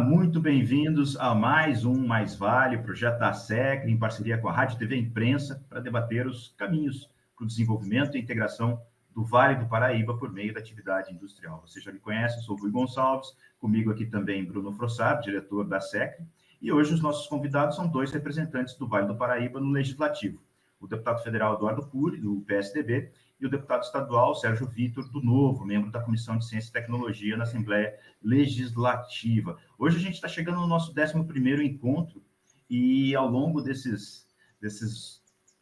muito bem-vindos a mais um Mais Vale, projeto da SECRE, em parceria com a Rádio TV Imprensa, para debater os caminhos para o desenvolvimento e integração do Vale do Paraíba por meio da atividade industrial. Você já me conhece, eu sou o Rui Gonçalves, comigo aqui também Bruno Frossard, diretor da SECRE, e hoje os nossos convidados são dois representantes do Vale do Paraíba no Legislativo, o deputado federal Eduardo Cury, do PSDB, e o deputado estadual Sérgio Vitor, do Novo, membro da Comissão de Ciência e Tecnologia na Assembleia Legislativa. Hoje a gente está chegando no nosso 11º encontro e ao longo desses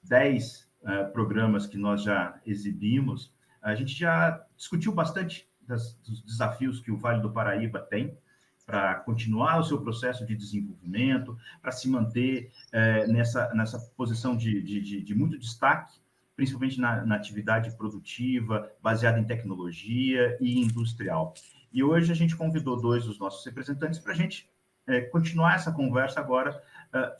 10 programas que nós já exibimos, a gente já discutiu bastante dos desafios que o Vale do Paraíba tem para continuar o seu processo de desenvolvimento, para se manter nessa posição de muito destaque, principalmente na atividade produtiva, baseada em tecnologia e industrial. E hoje a gente convidou dois dos nossos representantes para a gente continuar essa conversa agora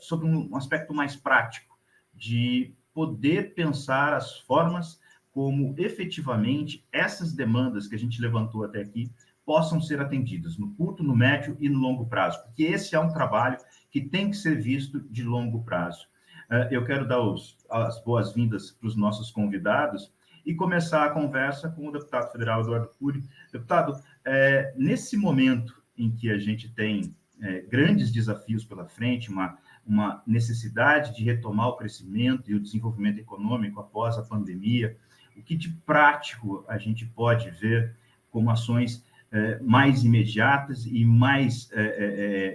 sobre um aspecto mais prático, de poder pensar as formas como efetivamente essas demandas que a gente levantou até aqui possam ser atendidas no curto, no médio e no longo prazo, porque esse é um trabalho que tem que ser visto de longo prazo. Eu quero dar as boas-vindas para os nossos convidados e começar a conversa com o deputado federal Eduardo Cury. Deputado, nesse momento em que a gente tem grandes desafios pela frente, uma necessidade de retomar o crescimento e o desenvolvimento econômico após a pandemia, o que de prático a gente pode ver como ações mais imediatas e mais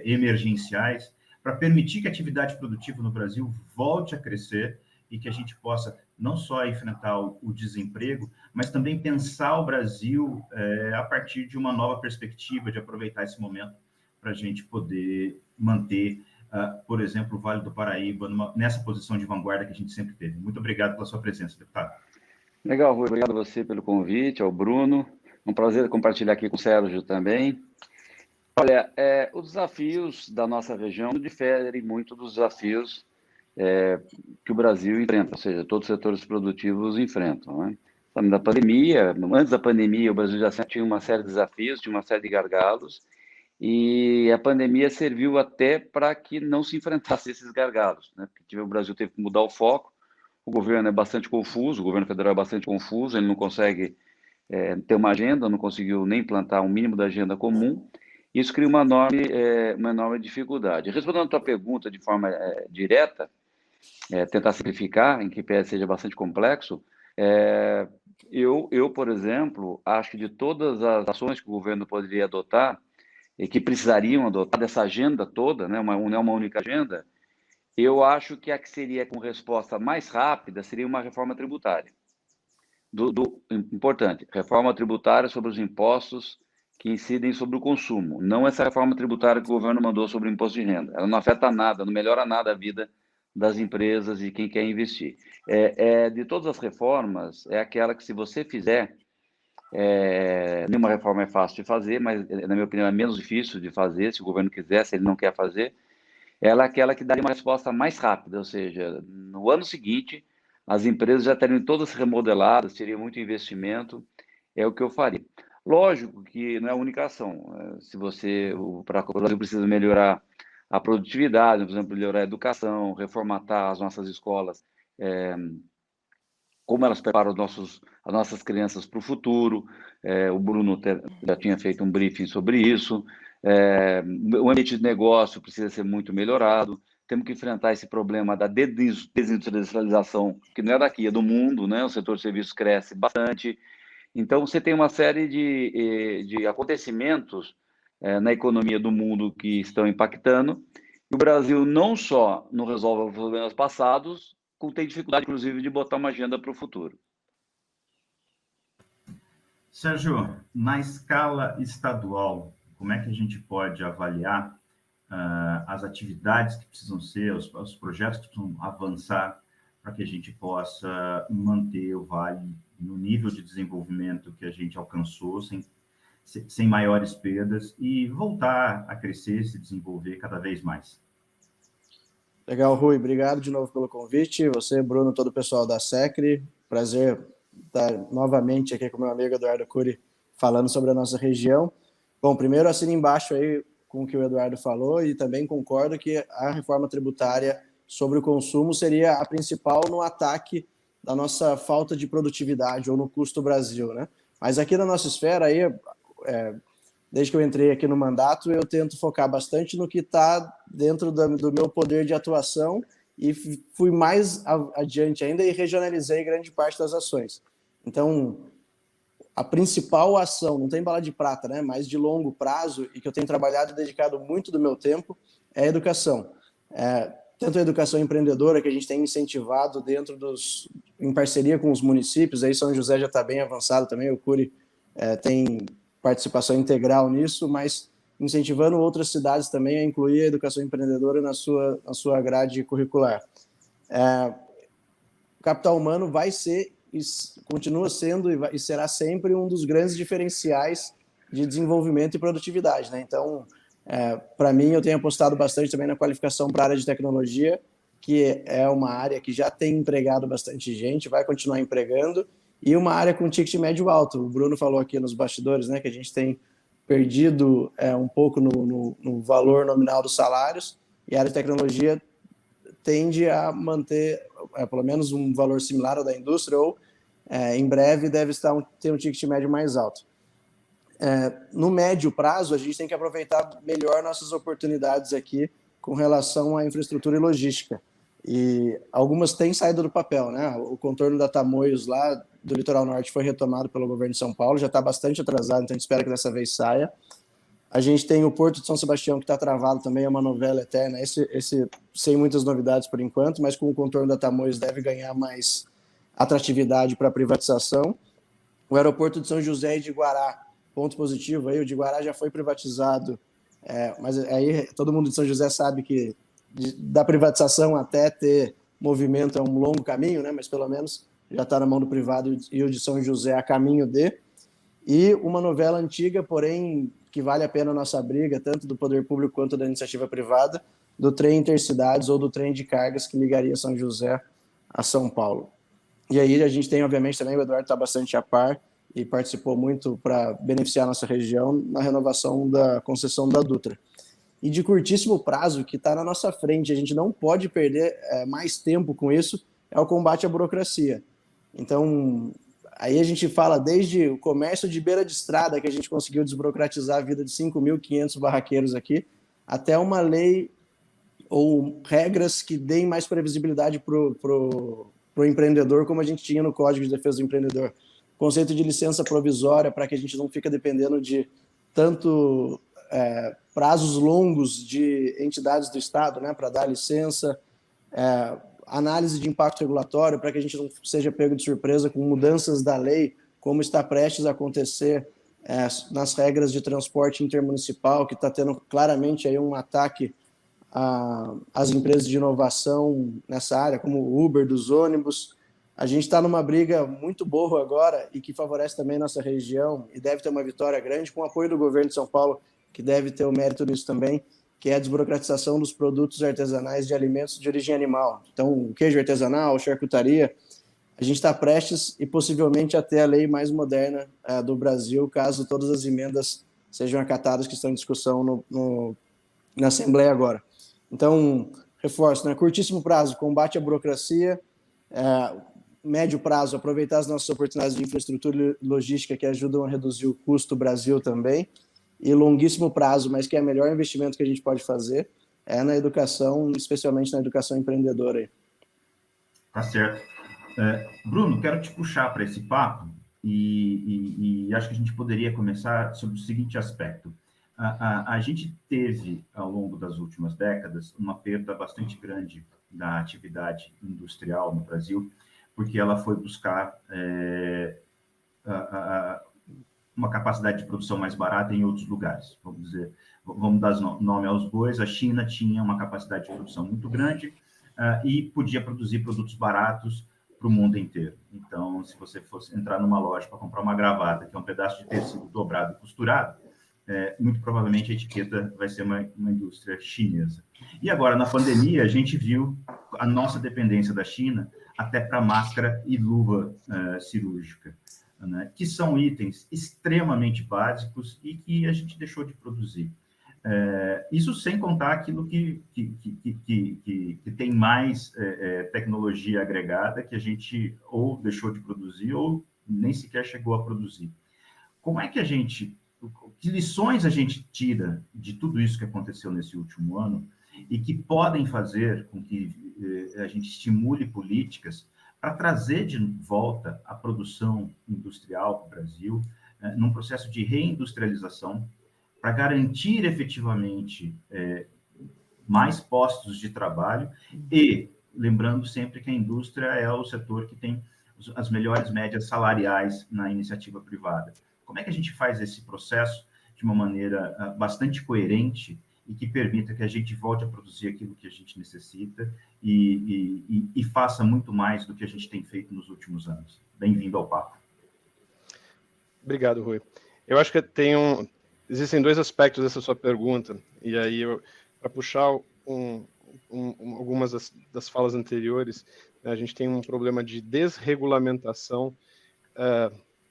emergenciais para permitir que a atividade produtiva no Brasil volte a crescer e que a gente possa não só enfrentar o desemprego, mas também pensar o Brasil a partir de uma nova perspectiva, de aproveitar esse momento para a gente poder manter, por exemplo, o Vale do Paraíba nessa posição de vanguarda que a gente sempre teve. Muito obrigado pela sua presença, deputado. Legal, Rui. Obrigado a você pelo convite, ao Bruno. Um prazer compartilhar aqui com o Sérgio também. Olha, os desafios da nossa região diferem muito dos desafios que o Brasil enfrenta, ou seja, todos os setores produtivos enfrentam, né? Da pandemia, antes da pandemia, o Brasil já tinha uma série de desafios, tinha uma série de gargalos, e a pandemia serviu até para que não se enfrentasse esses gargalos, né? Porque o Brasil teve que mudar o foco, o governo é bastante confuso, o governo federal é bastante confuso, ele não consegue ter uma agenda, não conseguiu nem implantar um mínimo da agenda comum. Isso cria uma enorme dificuldade. Respondendo a tua pergunta de forma direta, tentar simplificar, em que pese seja bastante complexo, eu, por exemplo, acho que de todas as ações que o governo poderia adotar, e que precisariam adotar dessa agenda toda, né, não é uma única agenda, eu acho que a que seria com resposta mais rápida seria uma reforma tributária. Importante, reforma tributária sobre os impostos que incidem sobre o consumo. Não essa reforma tributária que o governo mandou sobre o imposto de renda. Ela não afeta nada, não melhora nada a vida das empresas e quem quer investir. De todas as reformas, é aquela que, se você fizer, nenhuma reforma é fácil de fazer, mas, na minha opinião, é menos difícil de fazer, se o governo quiser, se ele não quer fazer. Ela é aquela que daria uma resposta mais rápida, ou seja, no ano seguinte, as empresas já teriam todas remodeladas, teria muito investimento, é o que eu faria. Lógico que não é a única ação. Se o Brasil precisa melhorar a produtividade, por exemplo, melhorar a educação, reformatar as nossas escolas, como elas preparam as nossas crianças para o futuro. O Bruno já tinha feito um briefing sobre isso. O ambiente de negócio precisa ser muito melhorado. Temos que enfrentar esse problema da desindustrialização, que não é daqui, é do mundo, né? O setor de serviços cresce bastante. Então, você tem uma série de acontecimentos na economia do mundo que estão impactando, e o Brasil não só não resolve os problemas passados, como tem dificuldade, inclusive, de botar uma agenda para o futuro. Sérgio, na escala estadual, como é que a gente pode avaliar as atividades que precisam ser, os projetos que precisam avançar para que a gente possa manter o Vale no nível de desenvolvimento que a gente alcançou, sem maiores perdas, e voltar a crescer, se desenvolver cada vez mais? Legal, Rui. Obrigado de novo pelo convite. Você, Bruno, todo o pessoal da SECRE. Prazer estar novamente aqui com meu amigo Eduardo Cury falando sobre a nossa região. Bom, primeiro assino embaixo aí com o que o Eduardo falou e também concordo que a reforma tributária sobre o consumo seria a principal no ataque da nossa falta de produtividade ou no custo Brasil, né? Mas aqui na nossa esfera, aí, desde que eu entrei aqui no mandato, eu tento focar bastante no que está dentro do meu poder de atuação e fui mais adiante ainda e regionalizei grande parte das ações. Então, a principal ação, não tem bala de prata, né, mas de longo prazo, e que eu tenho trabalhado e dedicado muito do meu tempo, é a educação. Tanto a educação empreendedora, que a gente tem incentivado em parceria com os municípios, aí São José já está bem avançado também, o Cury tem participação integral nisso, mas incentivando outras cidades também a incluir a educação empreendedora na sua grade curricular. O capital humano vai ser, continua sendo e será sempre um dos grandes diferenciais de desenvolvimento e produtividade, né? Então, para mim, eu tenho apostado bastante também na qualificação para a área de tecnologia, que é uma área que já tem empregado bastante gente, vai continuar empregando, e uma área com ticket médio alto. O Bruno falou aqui nos bastidores, né, que a gente tem perdido um pouco no valor nominal dos salários, e a área de tecnologia tende a manter pelo menos um valor similar ao da indústria, ou em breve deve ter um ticket médio mais alto. No médio prazo, a gente tem que aproveitar melhor nossas oportunidades aqui com relação à infraestrutura e logística. E algumas têm saído do papel, né? O contorno da Tamoios lá do Litoral Norte foi retomado pelo governo de São Paulo, já está bastante atrasado, então a gente espera que dessa vez saia. A gente tem o Porto de São Sebastião, que está travado também, é uma novela eterna, esse sem muitas novidades por enquanto, mas com o contorno da Tamoios deve ganhar mais atratividade para a privatização. O aeroporto de São José e de Guará, ponto positivo, aí o de Guará já foi privatizado, mas aí todo mundo de São José sabe que da privatização até ter movimento é um longo caminho, né? Mas pelo menos já está na mão do privado, e o de São José a caminho de. E uma novela antiga, porém, que vale a pena a nossa briga, tanto do poder público quanto da iniciativa privada, do trem intercidades ou do trem de cargas que ligaria São José a São Paulo. E aí a gente tem, obviamente, também, o Eduardo está bastante a par e participou muito para beneficiar a nossa região na renovação da concessão da Dutra. E de curtíssimo prazo, que está na nossa frente, a gente não pode perder mais tempo com isso, é o combate à burocracia. Então, aí a gente fala desde o comércio de beira de estrada, que a gente conseguiu desburocratizar a vida de 5.500 barraqueiros aqui, até uma lei ou regras que deem mais previsibilidade para o empreendedor, como a gente tinha no Código de Defesa do Empreendedor. Conceito de licença provisória, para que a gente não fique dependendo de tanto prazos longos de entidades do Estado, né, para dar licença, análise de impacto regulatório, para que a gente não seja pego de surpresa com mudanças da lei, como está prestes a acontecer nas regras de transporte intermunicipal, que está tendo claramente aí um ataque às empresas de inovação nessa área, como o Uber dos ônibus. A gente está numa briga muito boa agora e que favorece também nossa região e deve ter uma vitória grande com o apoio do governo de São Paulo, que deve ter o mérito nisso também, que é a desburocratização dos produtos artesanais de alimentos de origem animal. Então, queijo artesanal, charcutaria, a gente está prestes e possivelmente até a lei mais moderna do Brasil, caso todas as emendas sejam acatadas que estão em discussão na Assembleia agora. Então, reforço, né? Curtíssimo prazo, combate à burocracia, médio prazo, aproveitar as nossas oportunidades de infraestrutura e logística que ajudam a reduzir o custo do Brasil também, e longuíssimo prazo, mas que é o melhor investimento que a gente pode fazer, na educação, especialmente na educação empreendedora. Tá certo. Bruno, quero te puxar para esse papo e acho que a gente poderia começar sobre o seguinte aspecto. A gente teve, ao longo das últimas décadas, uma perda bastante grande da atividade industrial no Brasil, porque ela foi buscar uma capacidade de produção mais barata em outros lugares. Vamos dar nome aos bois. A China tinha uma capacidade de produção muito grande e podia produzir produtos baratos para o mundo inteiro. Então, se você fosse entrar numa loja para comprar uma gravata, que é um pedaço de tecido dobrado e costurado, muito provavelmente a etiqueta vai ser uma indústria chinesa. E agora, na pandemia, a gente viu a nossa dependência da China até para máscara e luva cirúrgica, né, que são itens extremamente básicos e que a gente deixou de produzir. Isso sem contar aquilo que tem mais tecnologia agregada que a gente ou deixou de produzir ou nem sequer chegou a produzir. Como é que que lições a gente tira de tudo isso que aconteceu nesse último ano e que podem fazer com que a gente estimule políticas para trazer de volta a produção industrial para o Brasil, num processo de reindustrialização, para garantir efetivamente mais postos de trabalho e, lembrando sempre que a indústria é o setor que tem as melhores médias salariais na iniciativa privada. Como é que a gente faz esse processo de uma maneira bastante coerente e que permita que a gente volte a produzir aquilo que a gente necessita e faça muito mais do que a gente tem feito nos últimos anos? Bem-vindo ao papo. Obrigado, Rui. Eu acho que existem dois aspectos dessa sua pergunta, e aí, para puxar algumas das falas anteriores, né, a gente tem um problema de desregulamentação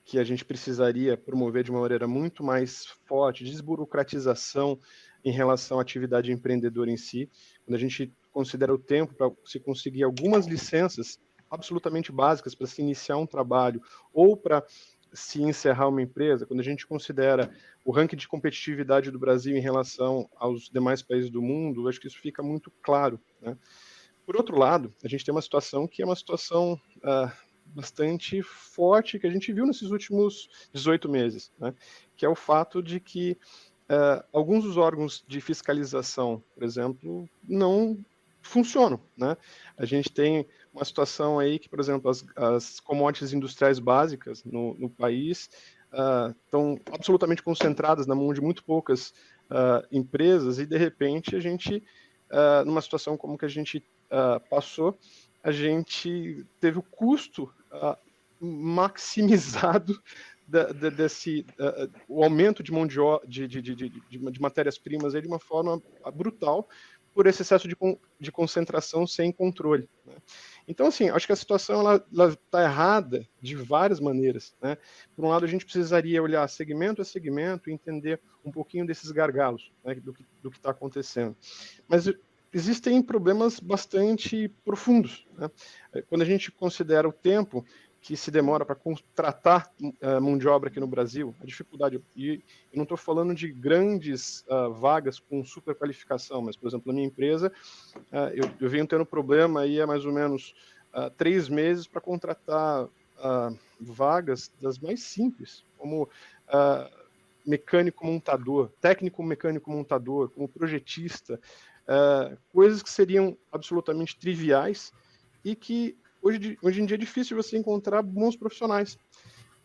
que a gente precisaria promover de uma maneira muito mais forte, desburocratização em relação à atividade empreendedora em si. Quando a gente considera o tempo para se conseguir algumas licenças absolutamente básicas para se iniciar um trabalho ou para se encerrar uma empresa, quando a gente considera o ranking de competitividade do Brasil em relação aos demais países do mundo, acho que isso fica muito claro, né? Por outro lado, a gente tem uma situação que é uma situação bastante forte que a gente viu nesses últimos 18 meses, né? Que é o fato de que alguns dos órgãos de fiscalização, por exemplo, não funcionam, né? A gente tem uma situação aí que, por exemplo, as commodities industriais básicas no país estão absolutamente concentradas na mão de muito poucas empresas e, de repente, a gente, numa situação como que a gente passou, a gente teve o custo maximizado o aumento de mão de matérias-primas de uma forma brutal por esse excesso de concentração sem controle, né? Então, assim, acho que a situação ela está errada de várias maneiras, né? Por um lado, a gente precisaria olhar segmento a segmento e entender um pouquinho desses gargalos, né, do que está acontecendo. Mas existem problemas bastante profundos, né? Quando a gente considera o tempo que se demora para contratar mão de obra aqui no Brasil, a dificuldade, e eu não estou falando de grandes vagas com super qualificação, mas, por exemplo, na minha empresa, eu venho tendo problema aí há mais ou menos 3 meses para contratar vagas das mais simples, como mecânico montador, técnico mecânico montador, como projetista, coisas que seriam absolutamente triviais e que hoje em dia é difícil você encontrar bons profissionais.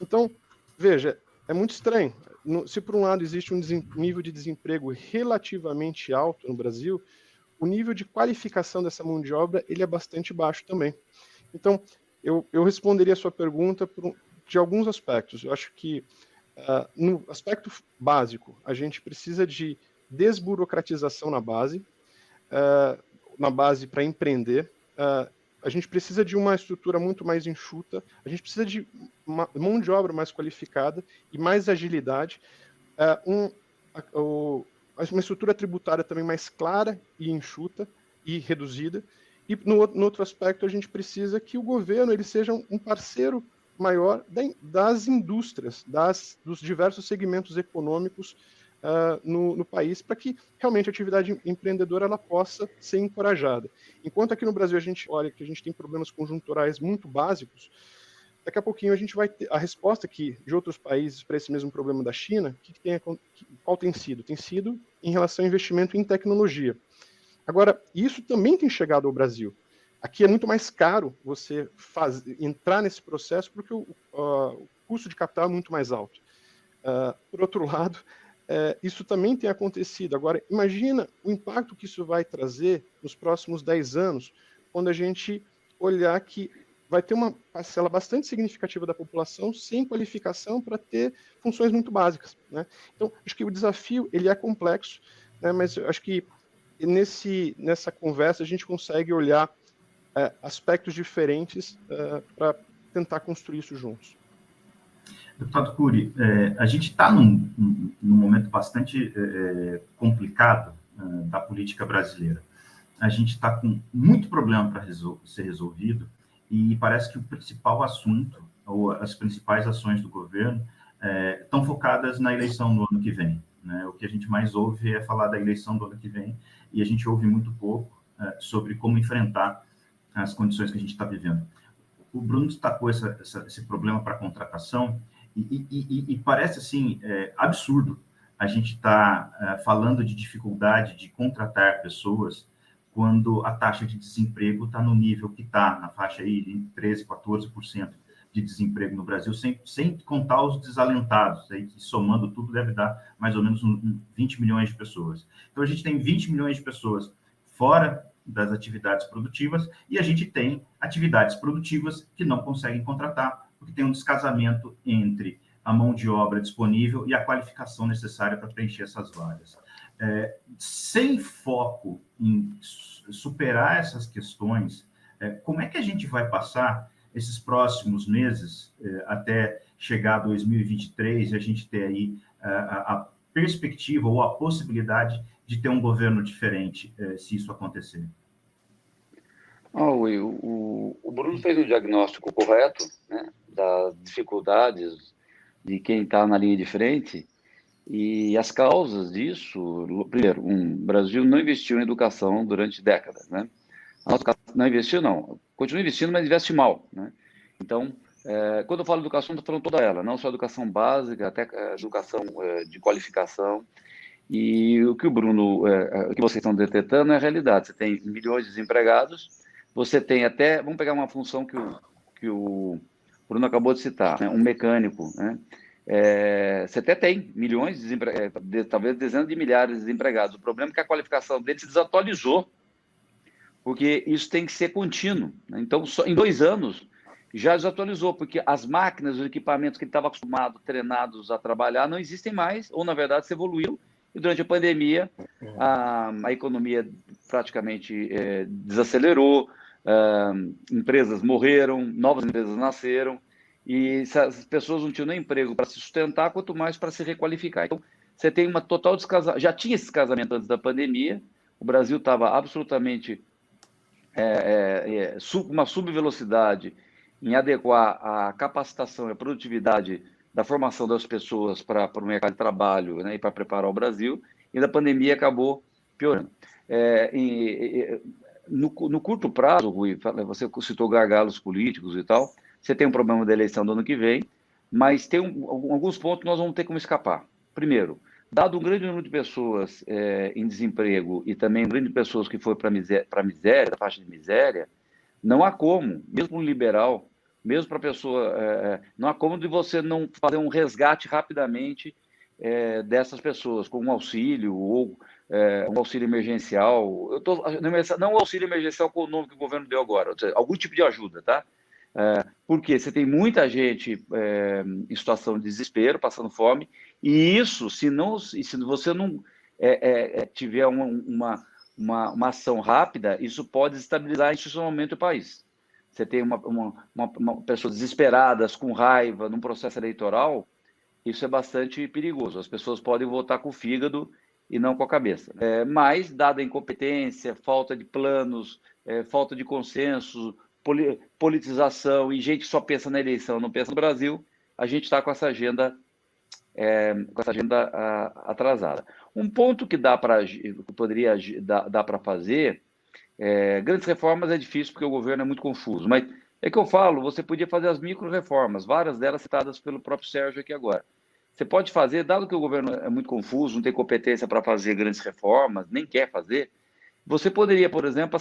Então, veja, é muito estranho. Se por um lado existe um nível de desemprego relativamente alto no Brasil, o nível de qualificação dessa mão de obra ele é bastante baixo também. Então, eu responderia a sua pergunta de alguns aspectos. Eu acho que no aspecto básico, a gente precisa de desburocratização na base para empreender. A gente precisa de uma estrutura muito mais enxuta, a gente precisa de uma mão de obra mais qualificada e mais agilidade, uma estrutura tributária também mais clara e enxuta e reduzida. E no outro aspecto, a gente precisa que o governo ele seja um parceiro maior das indústrias, dos diversos segmentos econômicos no país, para que realmente a atividade empreendedora ela possa ser encorajada. Enquanto aqui no Brasil a gente olha que a gente tem problemas conjunturais muito básicos, daqui a pouquinho a gente vai ter a resposta aqui de outros países para esse mesmo problema da China, qual tem sido? Tem sido em relação ao investimento em tecnologia. Agora, isso também tem chegado ao Brasil. Aqui é muito mais caro você entrar nesse processo porque o custo de capital é muito mais alto. Por outro lado, isso também tem acontecido. Agora, imagina o impacto que isso vai trazer nos próximos 10 anos, quando a gente olhar que vai ter uma parcela bastante significativa da população sem qualificação para ter funções muito básicas, né? Então, acho que o desafio ele é complexo, né? Mas eu acho que nessa conversa a gente consegue olhar aspectos diferentes para tentar construir isso juntos. Deputado Cury, a gente está num momento bastante complicado da política brasileira. A gente está com muito problema para ser resolvido e parece que o principal assunto, ou as principais ações do governo, estão focadas na eleição do ano que vem. Né? O que a gente mais ouve é falar da eleição do ano que vem e a gente ouve muito pouco sobre como enfrentar as condições que a gente está vivendo. O Bruno destacou esse problema para a contratação e parece, assim, absurdo a gente estar falando de dificuldade de contratar pessoas quando a taxa de desemprego está no nível que está, na faixa aí de 13%, 14% de desemprego no Brasil, sem contar os desalentados, aí, que somando tudo deve dar mais ou menos 20 milhões de pessoas. Então, a gente tem 20 milhões de pessoas fora das atividades produtivas e a gente tem atividades produtivas que não conseguem contratar, porque tem um descasamento entre a mão de obra disponível e a qualificação necessária para preencher essas vagas. Sem foco em superar essas questões, como é que a gente vai passar esses próximos meses até chegar a 2023 e a gente ter aí a perspectiva ou a possibilidade de ter um governo diferente, se isso acontecer? O Bruno fez um diagnóstico correto, né, das dificuldades de quem está na linha de frente e as causas disso. Primeiro, o Brasil não investiu em educação durante décadas, né? Não investiu, não. Continua investindo, mas investe mal, né? Então, quando eu falo educação, estou falando toda ela, não só educação básica, até educação de qualificação. E o que o Bruno, o que vocês estão detectando é a realidade. Você tem milhões de desempregados, você tem até, vamos pegar uma função que o Bruno acabou de citar, né? Um mecânico, né? Você até tem milhões de desempregados, talvez dezenas de milhares de desempregados. O problema é que a qualificação deles se desatualizou, porque isso tem que ser contínuo, né? Então, só em 2 anos já desatualizou, porque as máquinas, os equipamentos que ele estava acostumado, treinados a trabalhar, não existem mais, ou na verdade se evoluíram. E durante a pandemia, a economia praticamente desacelerou, empresas morreram, novas empresas nasceram, e as pessoas não tinham nem emprego para se sustentar, quanto mais para se requalificar. Então, você tem uma total descasamento. Já tinha esse descasamento antes da pandemia, o Brasil estava absolutamente uma subvelocidade em adequar a capacitação e a produtividade da formação das pessoas para o mercado de trabalho, né, e para preparar o Brasil, e da pandemia acabou piorando. No curto prazo, Rui, você citou gargalos políticos e tal, você tem um problema da eleição do ano que vem, mas tem alguns pontos que nós vamos ter como escapar. Primeiro, dado um grande número de pessoas em desemprego e também um grande número de pessoas que foi para a miséria, da faixa de miséria, não há como, mesmo um liberal, mesmo para a pessoa, não há como de você não fazer um resgate rapidamente dessas pessoas, com um auxílio ou um auxílio emergencial. Não o auxílio emergencial com o nome que o governo deu agora, ou seja, algum tipo de ajuda, tá? Porque você tem muita gente em situação de desespero, passando fome, e isso, se você não tiver uma ação rápida, isso pode desestabilizar institucionalmente o país. Você tem uma pessoa desesperadas, com raiva, num processo eleitoral, isso é bastante perigoso. As pessoas podem votar com o fígado e não com a cabeça. Mas, dada a incompetência, falta de planos, falta de consenso, politização e gente que só pensa na eleição, não pensa no Brasil, a gente está com essa agenda atrasada. Um ponto que poderia dar para fazer, grandes reformas é difícil porque o governo é muito confuso, mas é que eu falo, você podia fazer as micro-reformas, várias delas citadas pelo próprio Sérgio aqui agora. Você pode fazer, dado que o governo é muito confuso, não tem competência para fazer grandes reformas, nem quer fazer, você poderia, por exemplo,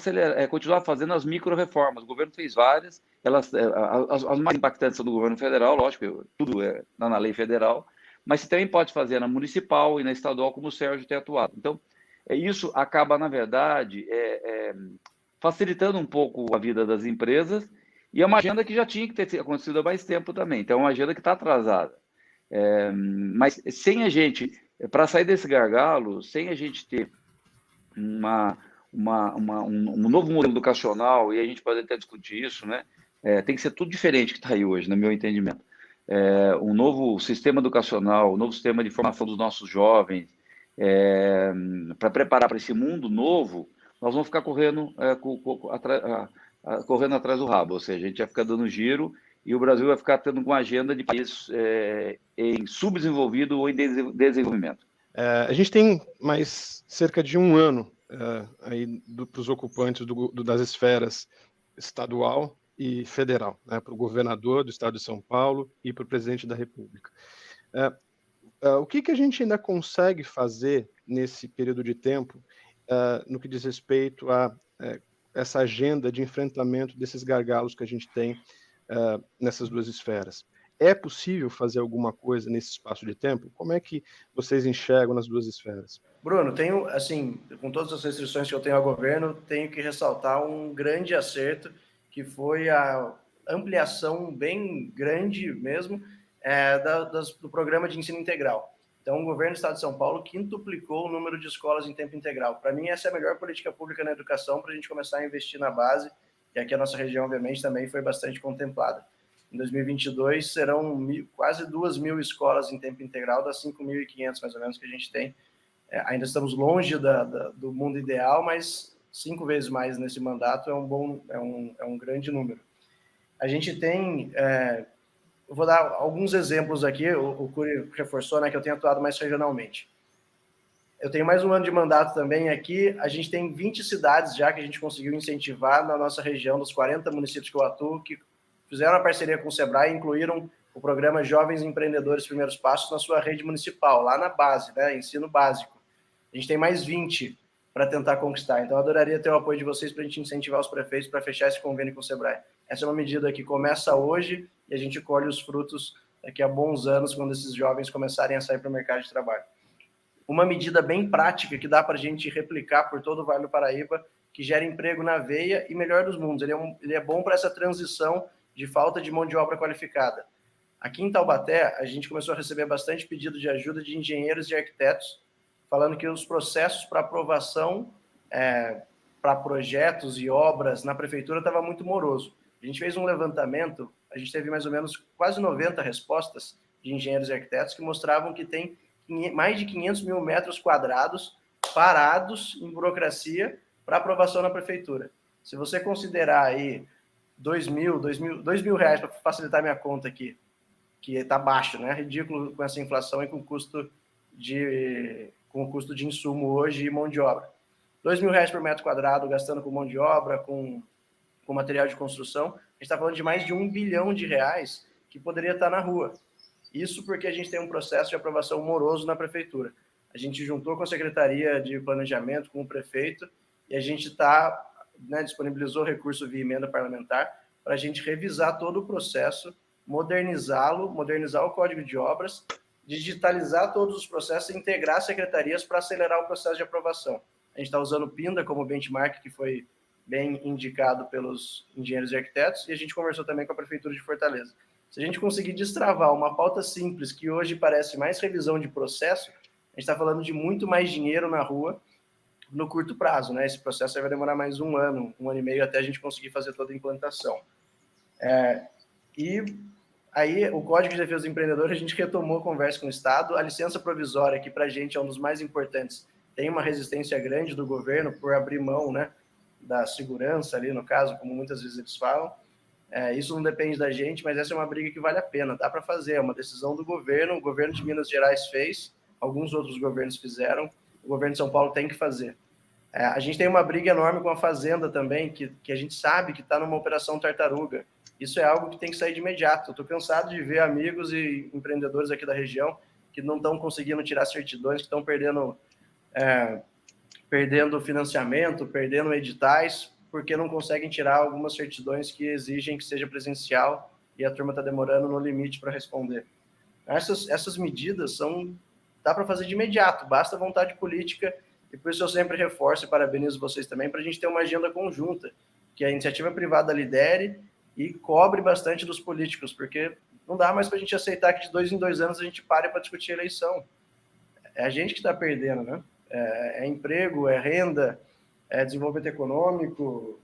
continuar fazendo as micro-reformas. O governo fez várias, as mais impactantes são do governo federal, lógico, tudo na lei federal, mas você também pode fazer na municipal e na estadual, como o Sérgio tem atuado. Então, isso acaba, na verdade, facilitando um pouco a vida das empresas, e é uma agenda que já tinha que ter acontecido há mais tempo também. Então, é uma agenda que está atrasada. Mas sem a gente, para sair desse gargalo, sem a gente ter um novo modelo educacional, e a gente pode até discutir isso, né? Tem que ser tudo diferente que está aí hoje, no meu entendimento. um novo sistema educacional, um novo sistema de formação dos nossos jovens, para preparar para esse mundo novo, nós vamos ficar correndo, correndo atrás do rabo, ou seja, a gente vai ficar dando giro e o Brasil vai ficar tendo uma agenda de país em subdesenvolvido ou em desenvolvimento. A gente tem mais cerca de um ano aí para os ocupantes das esferas estadual e federal, né, para o governador do estado de São Paulo e para o presidente da República. O que a gente ainda consegue fazer nesse período de tempo no que diz respeito a essa agenda de enfrentamento desses gargalos que a gente tem nessas duas esferas? É possível fazer alguma coisa nesse espaço de tempo? Como é que vocês enxergam nas duas esferas? Bruno, tenho, assim, com todas as restrições que eu tenho ao governo, tenho que ressaltar um grande acerto, que foi a ampliação bem grande mesmo do programa de ensino integral. Então, o governo do Estado de São Paulo quintuplicou o número de escolas em tempo integral. Para mim, essa é a melhor política pública na educação para a gente começar a investir na base, e aqui a nossa região, obviamente, também foi bastante contemplada. Em 2022, serão quase 2.000 escolas em tempo integral, das 5.500, mais ou menos, que a gente tem. Ainda estamos longe do mundo ideal, mas 5 vezes mais nesse mandato é um grande número. A gente tem... eu vou dar alguns exemplos aqui, o Cury reforçou, né, que eu tenho atuado mais regionalmente. Eu tenho mais um ano de mandato também aqui, a gente tem 20 cidades já que a gente conseguiu incentivar na nossa região, dos 40 municípios que eu atuo, que fizeram a parceria com o Sebrae e incluíram o programa Jovens Empreendedores Primeiros Passos na sua rede municipal, lá na base, né, ensino básico. A gente tem mais 20 para tentar conquistar, então eu adoraria ter o apoio de vocês para a gente incentivar os prefeitos para fechar esse convênio com o Sebrae. Essa é uma medida que começa hoje e a gente colhe os frutos daqui a bons anos, quando esses jovens começarem a sair para o mercado de trabalho. Uma medida bem prática que dá para a gente replicar por todo o Vale do Paraíba, que gera emprego na veia e melhor dos mundos. Ele é bom para essa transição de falta de mão de obra qualificada. Aqui em Taubaté, a gente começou a receber bastante pedido de ajuda de engenheiros e arquitetos, falando que os processos para aprovação para projetos e obras na prefeitura estava muito moroso. A gente fez um levantamento, a gente teve mais ou menos quase 90 respostas de engenheiros e arquitetos que mostravam que tem mais de 500 mil metros quadrados parados em burocracia para aprovação na prefeitura. Se você considerar aí R$2 mil para facilitar minha conta aqui, que está baixo, né? Ridículo com essa inflação e com o custo de insumo hoje e mão de obra. R$2 mil por metro quadrado, gastando com mão de obra, com material de construção, a gente está falando de mais de R$1 bilhão que poderia estar na rua. Isso porque a gente tem um processo de aprovação moroso na prefeitura. A gente juntou com a Secretaria de Planejamento, com o prefeito, e a gente disponibilizou recurso via emenda parlamentar para a gente revisar todo o processo, modernizar o Código de Obras, digitalizar todos os processos e integrar secretarias para acelerar o processo de aprovação. A gente está usando o PINDA como benchmark, que foi bem indicado pelos engenheiros e arquitetos, e a gente conversou também com a Prefeitura de Fortaleza. Se a gente conseguir destravar uma pauta simples, que hoje parece mais revisão de processo, a gente está falando de muito mais dinheiro na rua no curto prazo, né? Esse processo vai demorar mais um ano e meio, até a gente conseguir fazer toda a implantação. E aí, o Código de Defesa do Empreendedor, a gente retomou a conversa com o Estado. A licença provisória, que para a gente é um dos mais importantes, tem uma resistência grande do governo por abrir mão, né, da segurança ali, no caso, como muitas vezes eles falam. Isso não depende da gente, mas essa é uma briga que vale a pena, dá para fazer, é uma decisão do governo, o governo de Minas Gerais fez, alguns outros governos fizeram, o governo de São Paulo tem que fazer. A gente tem uma briga enorme com a Fazenda também, que a gente sabe que está numa operação tartaruga. Isso é algo que tem que sair de imediato. Eu estou cansado de ver amigos e empreendedores aqui da região que não estão conseguindo tirar certidões, que estão perdendo financiamento, perdendo editais, porque não conseguem tirar algumas certidões que exigem que seja presencial e a turma está demorando no limite para responder. Essas medidas dá para fazer de imediato, basta vontade política, e por isso eu sempre reforço e parabenizo vocês também, para a gente ter uma agenda conjunta, que a iniciativa privada lidere e cobre bastante dos políticos, porque não dá mais para a gente aceitar que de 2 em 2 anos a gente pare para discutir eleição. É a gente que está perdendo, né? É emprego, é renda, é desenvolvimento econômico,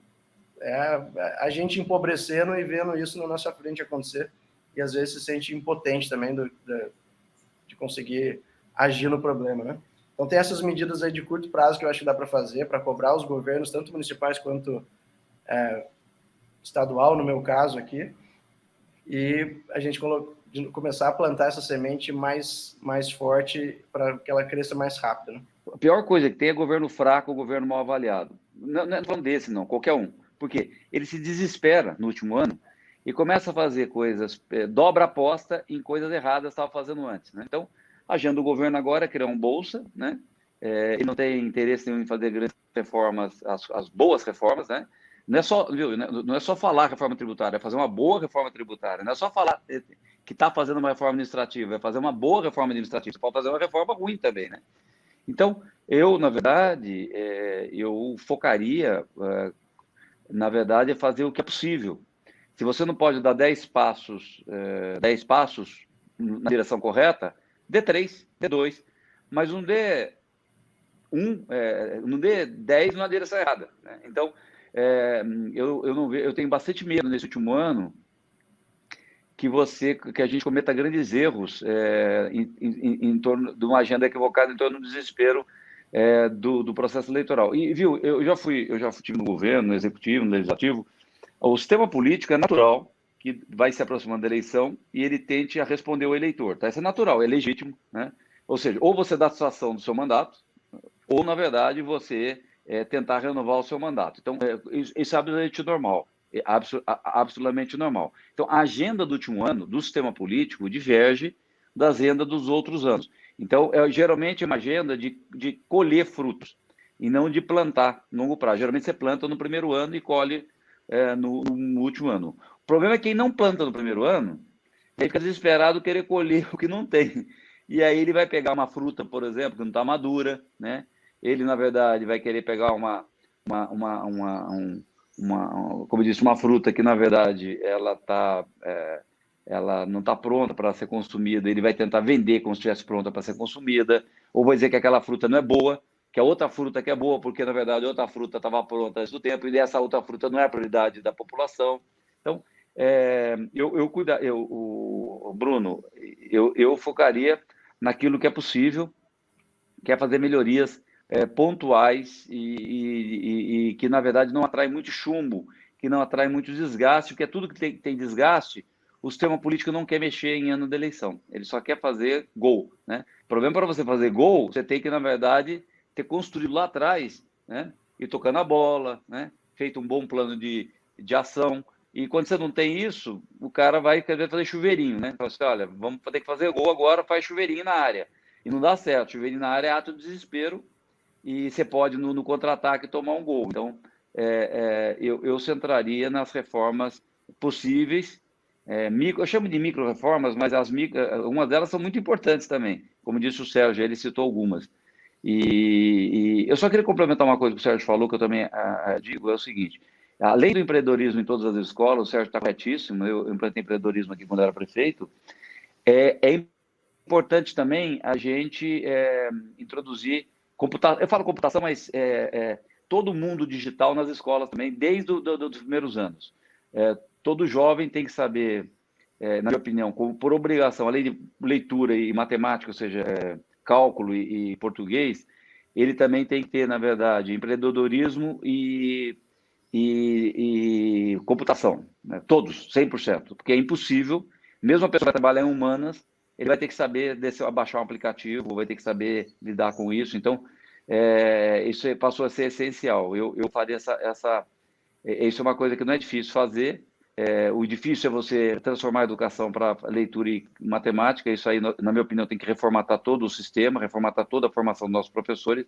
a gente empobrecendo e vendo isso na nossa frente acontecer. e às vezes se sente impotente também de conseguir agir no problema, né? Então tem essas medidas aí de curto prazo que eu acho que dá para fazer, para cobrar os governos, tanto municipais quanto estadual, no meu caso aqui, e a gente começar a plantar essa semente mais forte para que ela cresça mais rápido, né? A pior coisa que tem é governo fraco, governo mal avaliado. Não é falando desse, não, qualquer um. Porque ele se desespera no último ano e começa a fazer coisas, dobra a aposta em coisas erradas que estava fazendo antes, né? Então, a agenda do governo agora é criar um bolsa, né? Ele não tem interesse nenhum em fazer grandes reformas, as boas reformas, né? Não é só, viu, não é só falar reforma tributária, é fazer uma boa reforma tributária. Não é só falar que está fazendo uma reforma administrativa, é fazer uma boa reforma administrativa. Você pode fazer uma reforma ruim também, né? Então, eu, na verdade, eu focaria, na verdade, em fazer o que é possível. Se você não pode dar 10 passos na direção correta, dê 3, dê 2, mas não dê não dê 10 na direção errada, né? Então, eu tenho bastante medo nesse último ano que a gente cometa grandes erros em torno de uma agenda equivocada, em torno do desespero do processo eleitoral. E, viu, eu já estive no governo, no executivo, no legislativo. O sistema político é natural que vai se aproximando da eleição e ele tente a responder ao eleitor. Tá? Isso é natural, é legítimo, né? Ou seja, ou você dá satisfação do seu mandato, ou, na verdade, você tentar renovar o seu mandato. Então, isso é absolutamente normal. É absolutamente normal. Então, a agenda do último ano do sistema político diverge da agenda dos outros anos. Então, geralmente é uma agenda de colher frutos e não de plantar no longo prazo. Geralmente você planta no primeiro ano e colhe no último ano. O problema é que quem não planta no primeiro ano, ele fica desesperado querer colher o que não tem. E aí ele vai pegar uma fruta, por exemplo, que não está madura, né? Ele, na verdade, vai querer pegar como eu disse, uma fruta que, na verdade, ela não está pronta para ser consumida, ele vai tentar vender como se estivesse pronta para ser consumida, ou vai dizer que aquela fruta não é boa, que a outra fruta que é boa, porque, na verdade, a outra fruta estava pronta antes do tempo, e essa outra fruta não é a prioridade da população. Então, Bruno, eu focaria naquilo que é possível, que é fazer melhorias pontuais e que, na verdade, não atrai muito chumbo, que não atrai muito desgaste, porque é tudo que tem desgaste, o sistema político não quer mexer em ano de eleição, ele só quer fazer gol, né? O problema para você fazer gol, você tem que, na verdade, ter construído lá atrás, né? E tocando a bola, né? Feito um bom plano de ação. E quando você não tem isso, o cara vai querer fazer chuveirinho, né? Fala assim, olha, vamos ter que fazer gol agora, faz chuveirinho na área. E não dá certo, chuveirinho na área é ato de desespero e você pode, no contra-ataque, tomar um gol. Então, eu centraria nas reformas possíveis, eu chamo de micro-reformas, mas uma delas são muito importantes também. Como disse o Sérgio, ele citou algumas. E eu só queria complementar uma coisa que o Sérgio falou, que eu também digo, é o seguinte: além do empreendedorismo em todas as escolas, o Sérgio está corretíssimo, eu implantei empreendedorismo aqui quando eu era prefeito, é importante também a gente introduzir computação. Eu falo computação, mas todo mundo digital nas escolas também, desde os primeiros anos. Todo jovem tem que saber, na minha opinião, por obrigação, além de leitura e matemática, ou seja, cálculo e português, ele também tem que ter, na verdade, empreendedorismo e computação, né? Todos, 100%, porque é impossível, mesmo a pessoa que vai trabalhar em humanas, ele vai ter que saber baixar um aplicativo, vai ter que saber lidar com isso. Então, isso passou a ser essencial. Eu faria isso é uma coisa que não é difícil fazer. O difícil é você transformar a educação para leitura e matemática. Isso aí, na minha opinião, tem que reformatar todo o sistema, reformatar toda a formação dos nossos professores.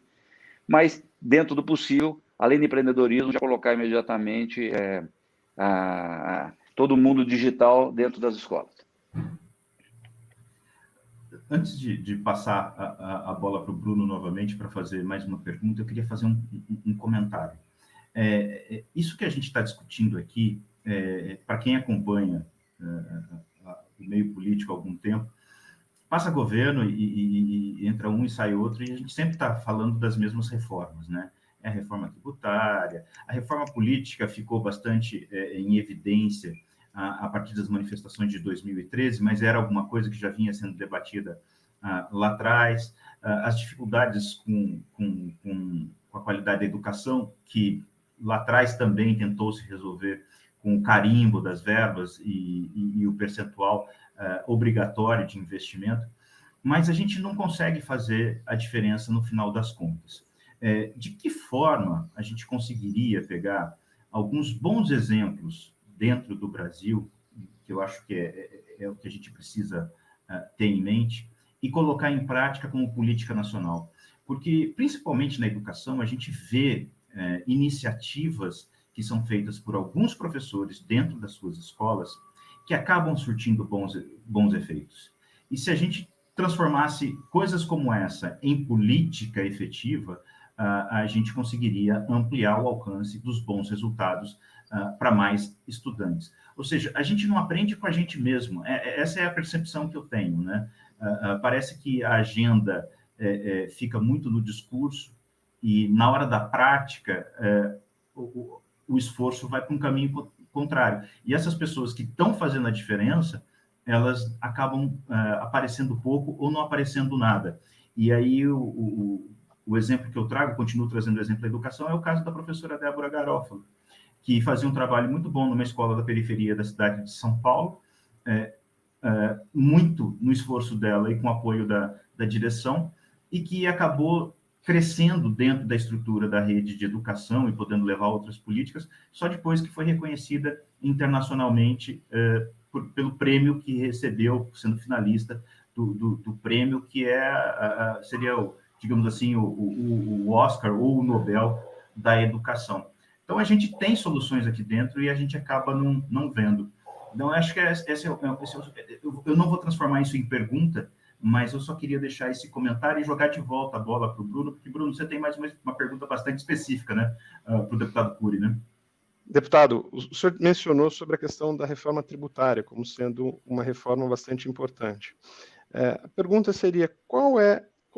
Mas, dentro do possível, além de empreendedorismo, já colocar imediatamente todo mundo digital dentro das escolas. Antes de passar a bola para o Bruno novamente para fazer mais uma pergunta, eu queria fazer um comentário. Isso que a gente está discutindo aqui, para quem acompanha o meio político há algum tempo, passa governo e entra um e sai outro, e a gente sempre está falando das mesmas reformas, né? A reforma tributária, a reforma política ficou bastante em evidência a partir das manifestações de 2013, mas era alguma coisa que já vinha sendo debatida lá atrás. As dificuldades com a qualidade da educação, que lá atrás também tentou se resolver com o carimbo das verbas e o percentual obrigatório de investimento, mas a gente não consegue fazer a diferença no final das contas. De que forma a gente conseguiria pegar alguns bons exemplos dentro do Brasil, que eu acho que é o que a gente precisa ter em mente, e colocar em prática como política nacional? Porque, principalmente na educação, a gente vê iniciativas que são feitas por alguns professores dentro das suas escolas que acabam surtindo bons efeitos. E se a gente transformasse coisas como essa em política efetiva, a gente conseguiria ampliar o alcance dos bons resultados para mais estudantes. Ou seja, a gente não aprende com a gente mesmo. Essa é a percepção que eu tenho, né? Parece que a agenda fica muito no discurso e, na hora da prática, o esforço vai para um caminho contrário. E essas pessoas que estão fazendo a diferença, elas acabam aparecendo pouco ou não aparecendo nada. E aí o exemplo que eu trago, continuo trazendo o exemplo da educação, é o caso da professora Débora Garófalo, que fazia um trabalho muito bom numa escola da periferia da cidade de São Paulo, muito no esforço dela e com o apoio da direção, e que acabou crescendo dentro da estrutura da rede de educação e podendo levar outras políticas, só depois que foi reconhecida internacionalmente pelo prêmio que recebeu, sendo finalista do prêmio que seria, digamos assim, o Oscar ou o Nobel da educação. Então, a gente tem soluções aqui dentro e a gente acaba não vendo. Então, acho que eu não vou transformar isso em pergunta, mas eu só queria deixar esse comentário e jogar de volta a bola para o Bruno, porque, Bruno, você tem mais uma pergunta bastante específica, né, para o deputado Cury, né? Deputado, o senhor mencionou sobre a questão da reforma tributária como sendo uma reforma bastante importante. A pergunta seria, qual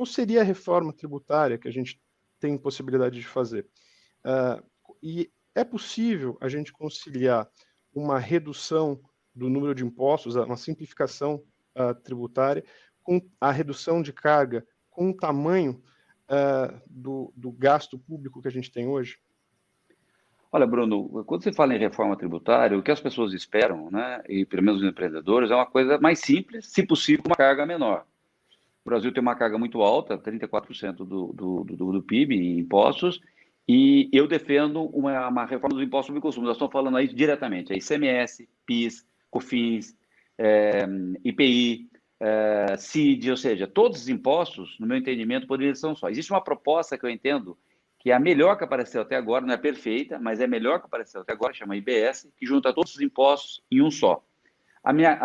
seria a reforma tributária que a gente tem possibilidade de fazer? E é possível a gente conciliar uma redução do número de impostos, uma simplificação tributária, com a redução de carga, com o tamanho do gasto público que a gente tem hoje? Olha, Bruno, quando você fala em reforma tributária, o que as pessoas esperam, né, e pelo menos os empreendedores, é uma coisa mais simples, se possível, com uma carga menor. O Brasil tem uma carga muito alta, 34% do PIB em impostos, e eu defendo uma reforma dos impostos sobre consumo. Nós estamos falando aí diretamente, ICMS, PIS, COFINS, IPI, CID, ou seja, todos os impostos, no meu entendimento, poderiam ser um só. Existe uma proposta que eu entendo que é a melhor que apareceu até agora, não é perfeita, mas é a melhor que apareceu até agora, chama IBS, que junta todos os impostos em um só. A minha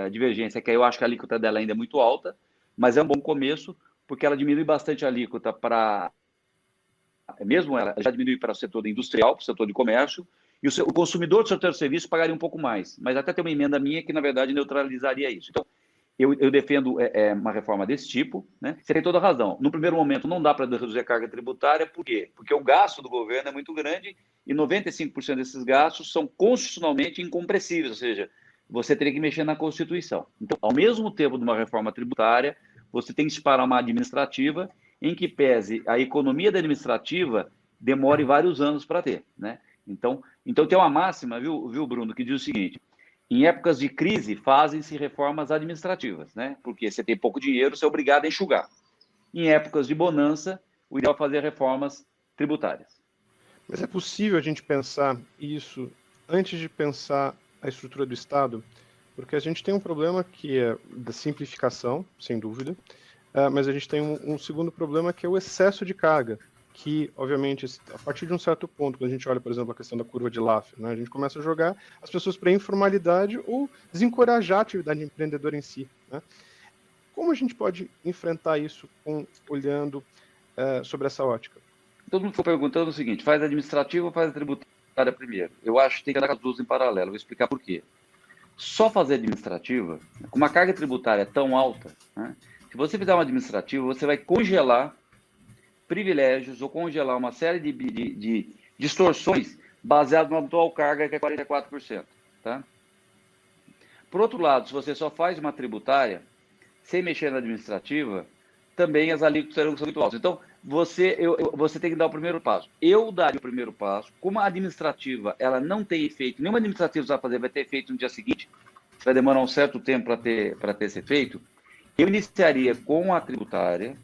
divergência é que eu acho que a alíquota dela ainda é muito alta, mas é um bom começo, porque ela diminui bastante a alíquota para... Mesmo ela já diminui para o setor industrial, para o setor de comércio, e o consumidor do setor de serviço pagaria um pouco mais. Mas até tem uma emenda minha que, na verdade, neutralizaria isso. Então, eu defendo uma reforma desse tipo, né? Você tem toda a razão. No primeiro momento, não dá para reduzir a carga tributária. Por quê? Porque o gasto do governo é muito grande e 95% desses gastos são constitucionalmente incompressíveis, ou seja, você teria que mexer na Constituição. Então, ao mesmo tempo de uma reforma tributária, você tem que disparar uma administrativa em que pese a economia da administrativa demore vários anos para ter, né? Então tem uma máxima, viu, Bruno, que diz o seguinte: em épocas de crise, fazem-se reformas administrativas, né? Porque você tem pouco dinheiro, você é obrigado a enxugar. Em épocas de bonança, o ideal é fazer reformas tributárias. Mas é possível a gente pensar isso antes de pensar a estrutura do Estado? Porque a gente tem um problema que é da simplificação, sem dúvida, mas a gente tem um segundo problema que é o excesso de carga, que, obviamente, a partir de um certo ponto, quando a gente olha, por exemplo, a questão da curva de Laffer, né, a gente começa a jogar as pessoas para a informalidade ou desencorajar a atividade empreendedora em si, né? Como a gente pode enfrentar isso olhando sobre essa ótica? Todo mundo ficou perguntando o seguinte: faz a administrativa ou faz a tributária primeiro? Eu acho que tem que andar com as duas em paralelo. Vou explicar por quê. Só fazer administrativa, com uma carga tributária tão alta, né, se você fizer uma administrativa, você vai congelar privilégios ou congelar uma série de distorções baseadas na atual carga, que é 44%. tá? Por outro lado, se você só faz uma tributária, sem mexer na administrativa, também as alíquotas serão muito altas. Então, você tem que dar o primeiro passo. Eu daria o primeiro passo. Como a administrativa ela não tem efeito, nenhuma administrativa vai fazer, vai ter efeito no dia seguinte, vai demorar um certo tempo para ter esse efeito, eu iniciaria com a tributária,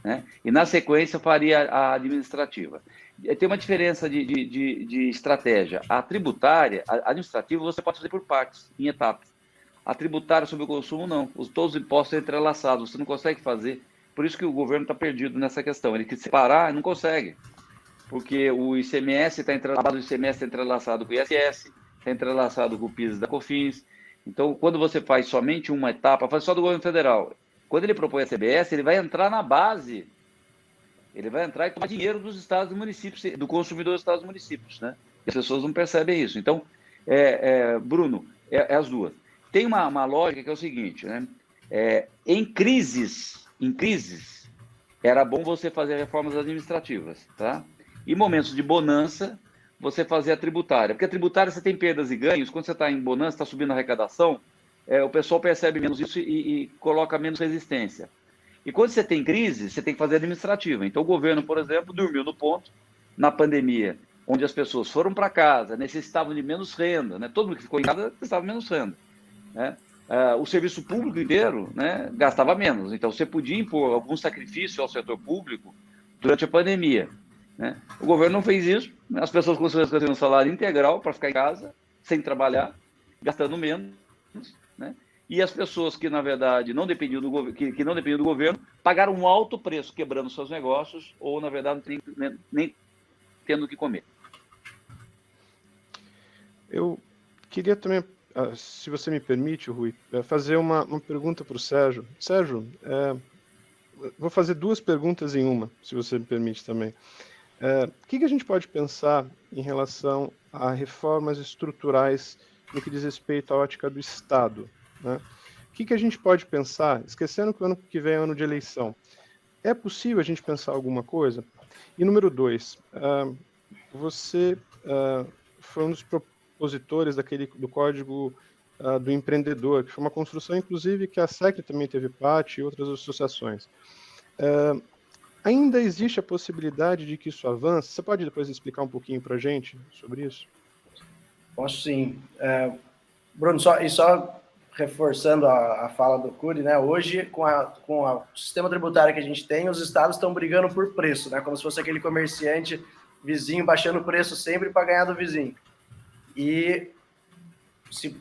né? E na sequência faria a administrativa. Tem uma diferença de estratégia. A tributária, a administrativa, você pode fazer por partes, em etapas. A tributária sobre o consumo, não. Todos os impostos são entrelaçados, você não consegue fazer. Por isso que o governo está perdido nessa questão. Ele quer separar e não consegue. Porque o ICMS está entrelaçado com o ISS, está entrelaçado com o PIS da COFINS. Então, quando você faz somente uma etapa, faz só do governo federal. Quando ele propõe a CBS, ele vai entrar na base. Ele vai entrar e tomar dinheiro dos estados e municípios, do consumidor dos estados e municípios, né? E as pessoas não percebem isso. Então, Bruno, é as duas. Tem uma lógica que é o seguinte, né? Em crises, era bom você fazer reformas administrativas, tá? Em momentos de bonança, você fazer a tributária. Porque a tributária você tem perdas e ganhos. Quando você está em bonança, está subindo a arrecadação, o pessoal percebe menos isso e coloca menos resistência. E quando você tem crise, você tem que fazer administrativa. Então, o governo, por exemplo, dormiu no ponto, na pandemia, onde as pessoas foram para casa, necessitavam de menos renda, né? Todo mundo que ficou em casa necessitava de menos renda, né? O serviço público inteiro, né, gastava menos. Então, você podia impor algum sacrifício ao setor público durante a pandemia, né? O governo não fez isso, né? As pessoas conseguiram receber um salário integral para ficar em casa, sem trabalhar, gastando menos, né? E as pessoas que, na verdade, não dependiam do governo, pagaram um alto preço, quebrando seus negócios, ou, na verdade, nem tendo o que comer. Eu queria também, se você me permite, Rui, fazer uma pergunta para o Sérgio. Sérgio, vou fazer duas perguntas em uma, se você me permite também. O que a gente pode pensar em relação a reformas estruturais no que diz respeito à ótica do Estado, né? O que a gente pode pensar, esquecendo que o ano que vem é ano de eleição, é possível a gente pensar alguma coisa? E número 2, você foi um dos propositores do Código do Empreendedor, que foi uma construção, inclusive, que a SEC também teve parte e outras associações. Ainda existe a possibilidade de que isso avance? Você pode depois explicar um pouquinho para a gente sobre isso? Posso sim. Bruno, só reforçando a fala do Cury, né? Hoje, com o sistema tributário que a gente tem, os estados estão brigando por preço, né? Como se fosse aquele comerciante vizinho baixando o preço sempre para ganhar do vizinho. E se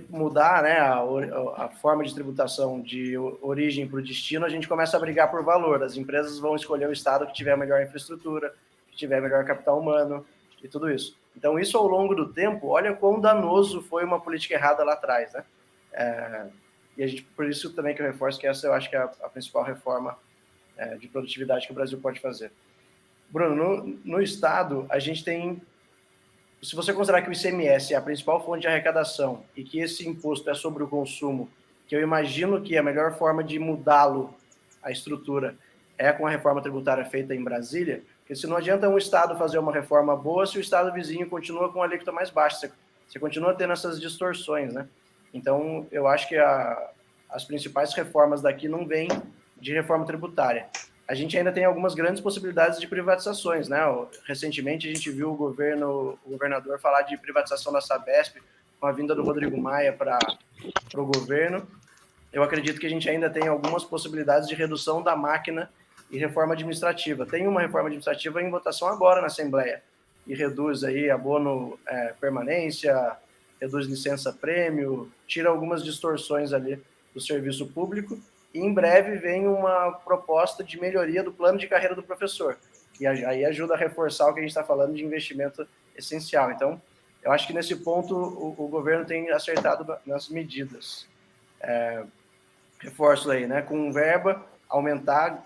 mudar, né, a forma de tributação de origem para o destino, a gente começa a brigar por valor. As empresas vão escolher o estado que tiver a melhor infraestrutura, que tiver melhor capital humano e tudo isso. Então, isso ao longo do tempo, olha quão danoso foi uma política errada lá atrás, né? E por isso também que eu reforço que essa eu acho que é a principal reforma de produtividade que o Brasil pode fazer. Bruno, no Estado, a gente tem... Se você considerar que o ICMS é a principal fonte de arrecadação e que esse imposto é sobre o consumo, que eu imagino que a melhor forma de mudá-lo, a estrutura, é com a reforma tributária feita em Brasília, porque se não adianta um Estado fazer uma reforma boa se o Estado vizinho continua com a alíquota mais baixa. Você continua tendo essas distorções, né? Então, eu acho que as principais reformas daqui não vêm de reforma tributária. A gente ainda tem algumas grandes possibilidades de privatizações, né? Recentemente, a gente viu o governador falar de privatização da Sabesp, com a vinda do Rodrigo Maia para o governo. Eu acredito que a gente ainda tem algumas possibilidades de redução da máquina e reforma administrativa. Tem uma reforma administrativa em votação agora na Assembleia, e reduz aí abono permanência, reduz licença-prêmio, tira algumas distorções ali do serviço público, e em breve vem uma proposta de melhoria do plano de carreira do professor, que aí ajuda a reforçar o que a gente está falando de investimento essencial. Então, eu acho que nesse ponto o governo tem acertado nas medidas. Reforço aí, né? Com verba, aumentar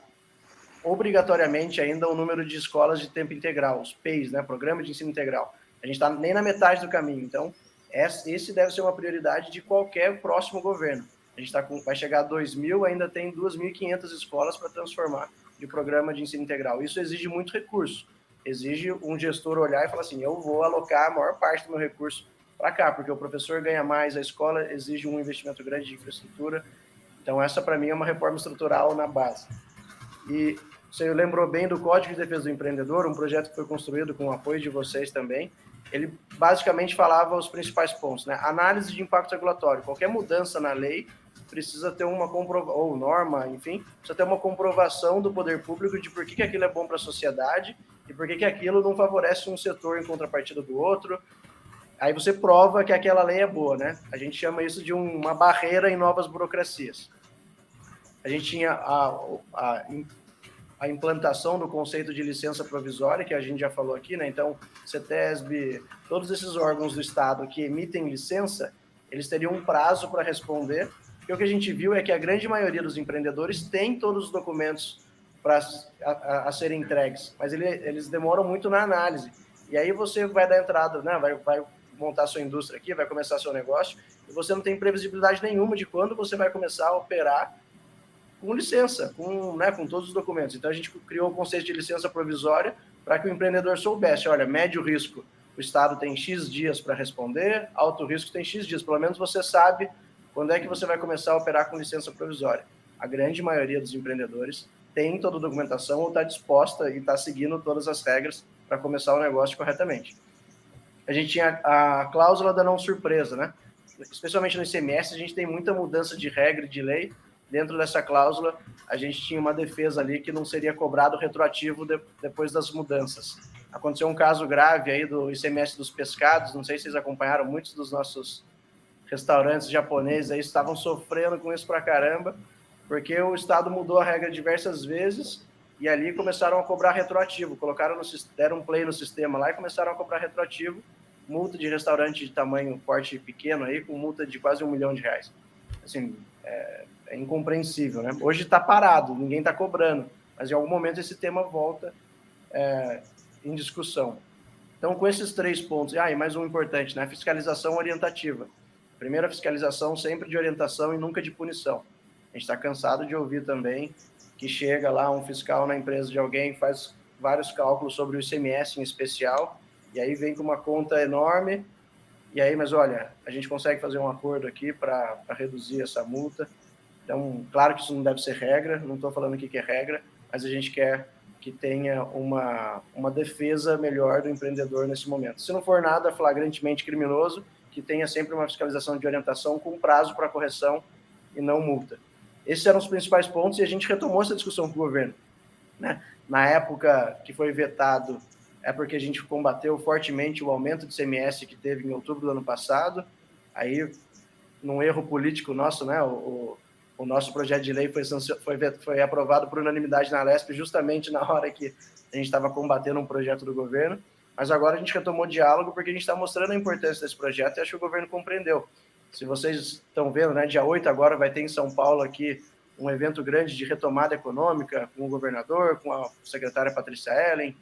obrigatoriamente ainda o número de escolas de tempo integral, os PEIs, né? Programa de Ensino Integral. A gente está nem na metade do caminho, então esse deve ser uma prioridade de qualquer próximo governo. A gente vai chegar a 2.000, ainda tem 2.500 escolas para transformar de programa de ensino integral. Isso exige muito recurso. exige um gestor olhar e falar assim, eu vou alocar a maior parte do meu recurso para cá, porque o professor ganha mais, a escola exige um investimento grande de infraestrutura. Então, essa, para mim, é uma reforma estrutural na base. E você lembrou bem do Código de Defesa do Empreendedor, um projeto que foi construído com o apoio de vocês também. Ele basicamente falava os principais pontos, né? Análise de impacto regulatório. Qualquer mudança na lei precisa ter uma comprovação, ou norma, enfim, precisa ter uma comprovação do poder público de por que aquilo é bom para a sociedade e por que aquilo não favorece um setor em contrapartida do outro. Aí você prova que aquela lei é boa, né? A gente chama isso de uma barreira em novas burocracias. A gente tinha a implantação do conceito de licença provisória, que a gente já falou aqui, né? Então, CETESB, todos esses órgãos do Estado que emitem licença, eles teriam um prazo para responder, porque o que a gente viu é que a grande maioria dos empreendedores tem todos os documentos a serem entregues, mas eles demoram muito na análise. E aí você vai dar entrada, né? Vai montar sua indústria aqui, vai começar seu negócio, e você não tem previsibilidade nenhuma de quando você vai começar a operar com licença, com todos os documentos. Então, a gente criou o conceito de licença provisória para que o empreendedor soubesse, olha, médio risco, o Estado tem X dias para responder, alto risco tem X dias. Pelo menos você sabe quando é que você vai começar a operar com licença provisória. A grande maioria dos empreendedores tem toda a documentação ou está disposta e está seguindo todas as regras para começar o negócio corretamente. A gente tinha a cláusula da não surpresa, né? Especialmente no ICMS, a gente tem muita mudança de regra e de lei. Dentro dessa cláusula, a gente tinha uma defesa ali que não seria cobrado retroativo depois das mudanças. Aconteceu um caso grave aí do ICMS dos pescados, não sei se vocês acompanharam, muitos dos nossos restaurantes japoneses aí estavam sofrendo com isso pra caramba, porque o Estado mudou a regra diversas vezes e ali começaram a cobrar retroativo, deram um play no sistema lá e começaram a cobrar retroativo, multa de restaurante de tamanho porte pequeno aí, com multa de quase R$1 milhão. Assim, é incompreensível, né? Hoje está parado, ninguém está cobrando, mas em algum momento esse tema volta em discussão. Então, com esses 3 pontos, e mais um importante, né? Fiscalização orientativa. Primeira fiscalização sempre de orientação e nunca de punição. A gente está cansado de ouvir também que chega lá um fiscal na empresa de alguém, faz vários cálculos sobre o ICMS em especial, e aí vem com uma conta enorme, e aí, mas olha, a gente consegue fazer um acordo aqui para reduzir essa multa. Então, claro que isso não deve ser regra, não estou falando aqui que é regra, mas a gente quer que tenha uma defesa melhor do empreendedor nesse momento. Se não for nada flagrantemente criminoso, que tenha sempre uma fiscalização de orientação com prazo para correção e não multa. Esses eram os principais pontos e a gente retomou essa discussão com o governo, né? Na época que foi vetado, é porque a gente combateu fortemente o aumento de ICMS que teve em outubro do ano passado. Aí, num erro político nosso, né, o nosso projeto de lei foi aprovado por unanimidade na Alesp justamente na hora que a gente estava combatendo um projeto do governo. Mas agora a gente retomou o diálogo porque a gente está mostrando a importância desse projeto e acho que o governo compreendeu. Se vocês estão vendo, né, dia 8 agora vai ter em São Paulo aqui um evento grande de retomada econômica com o governador, com a secretária Patrícia Ellen,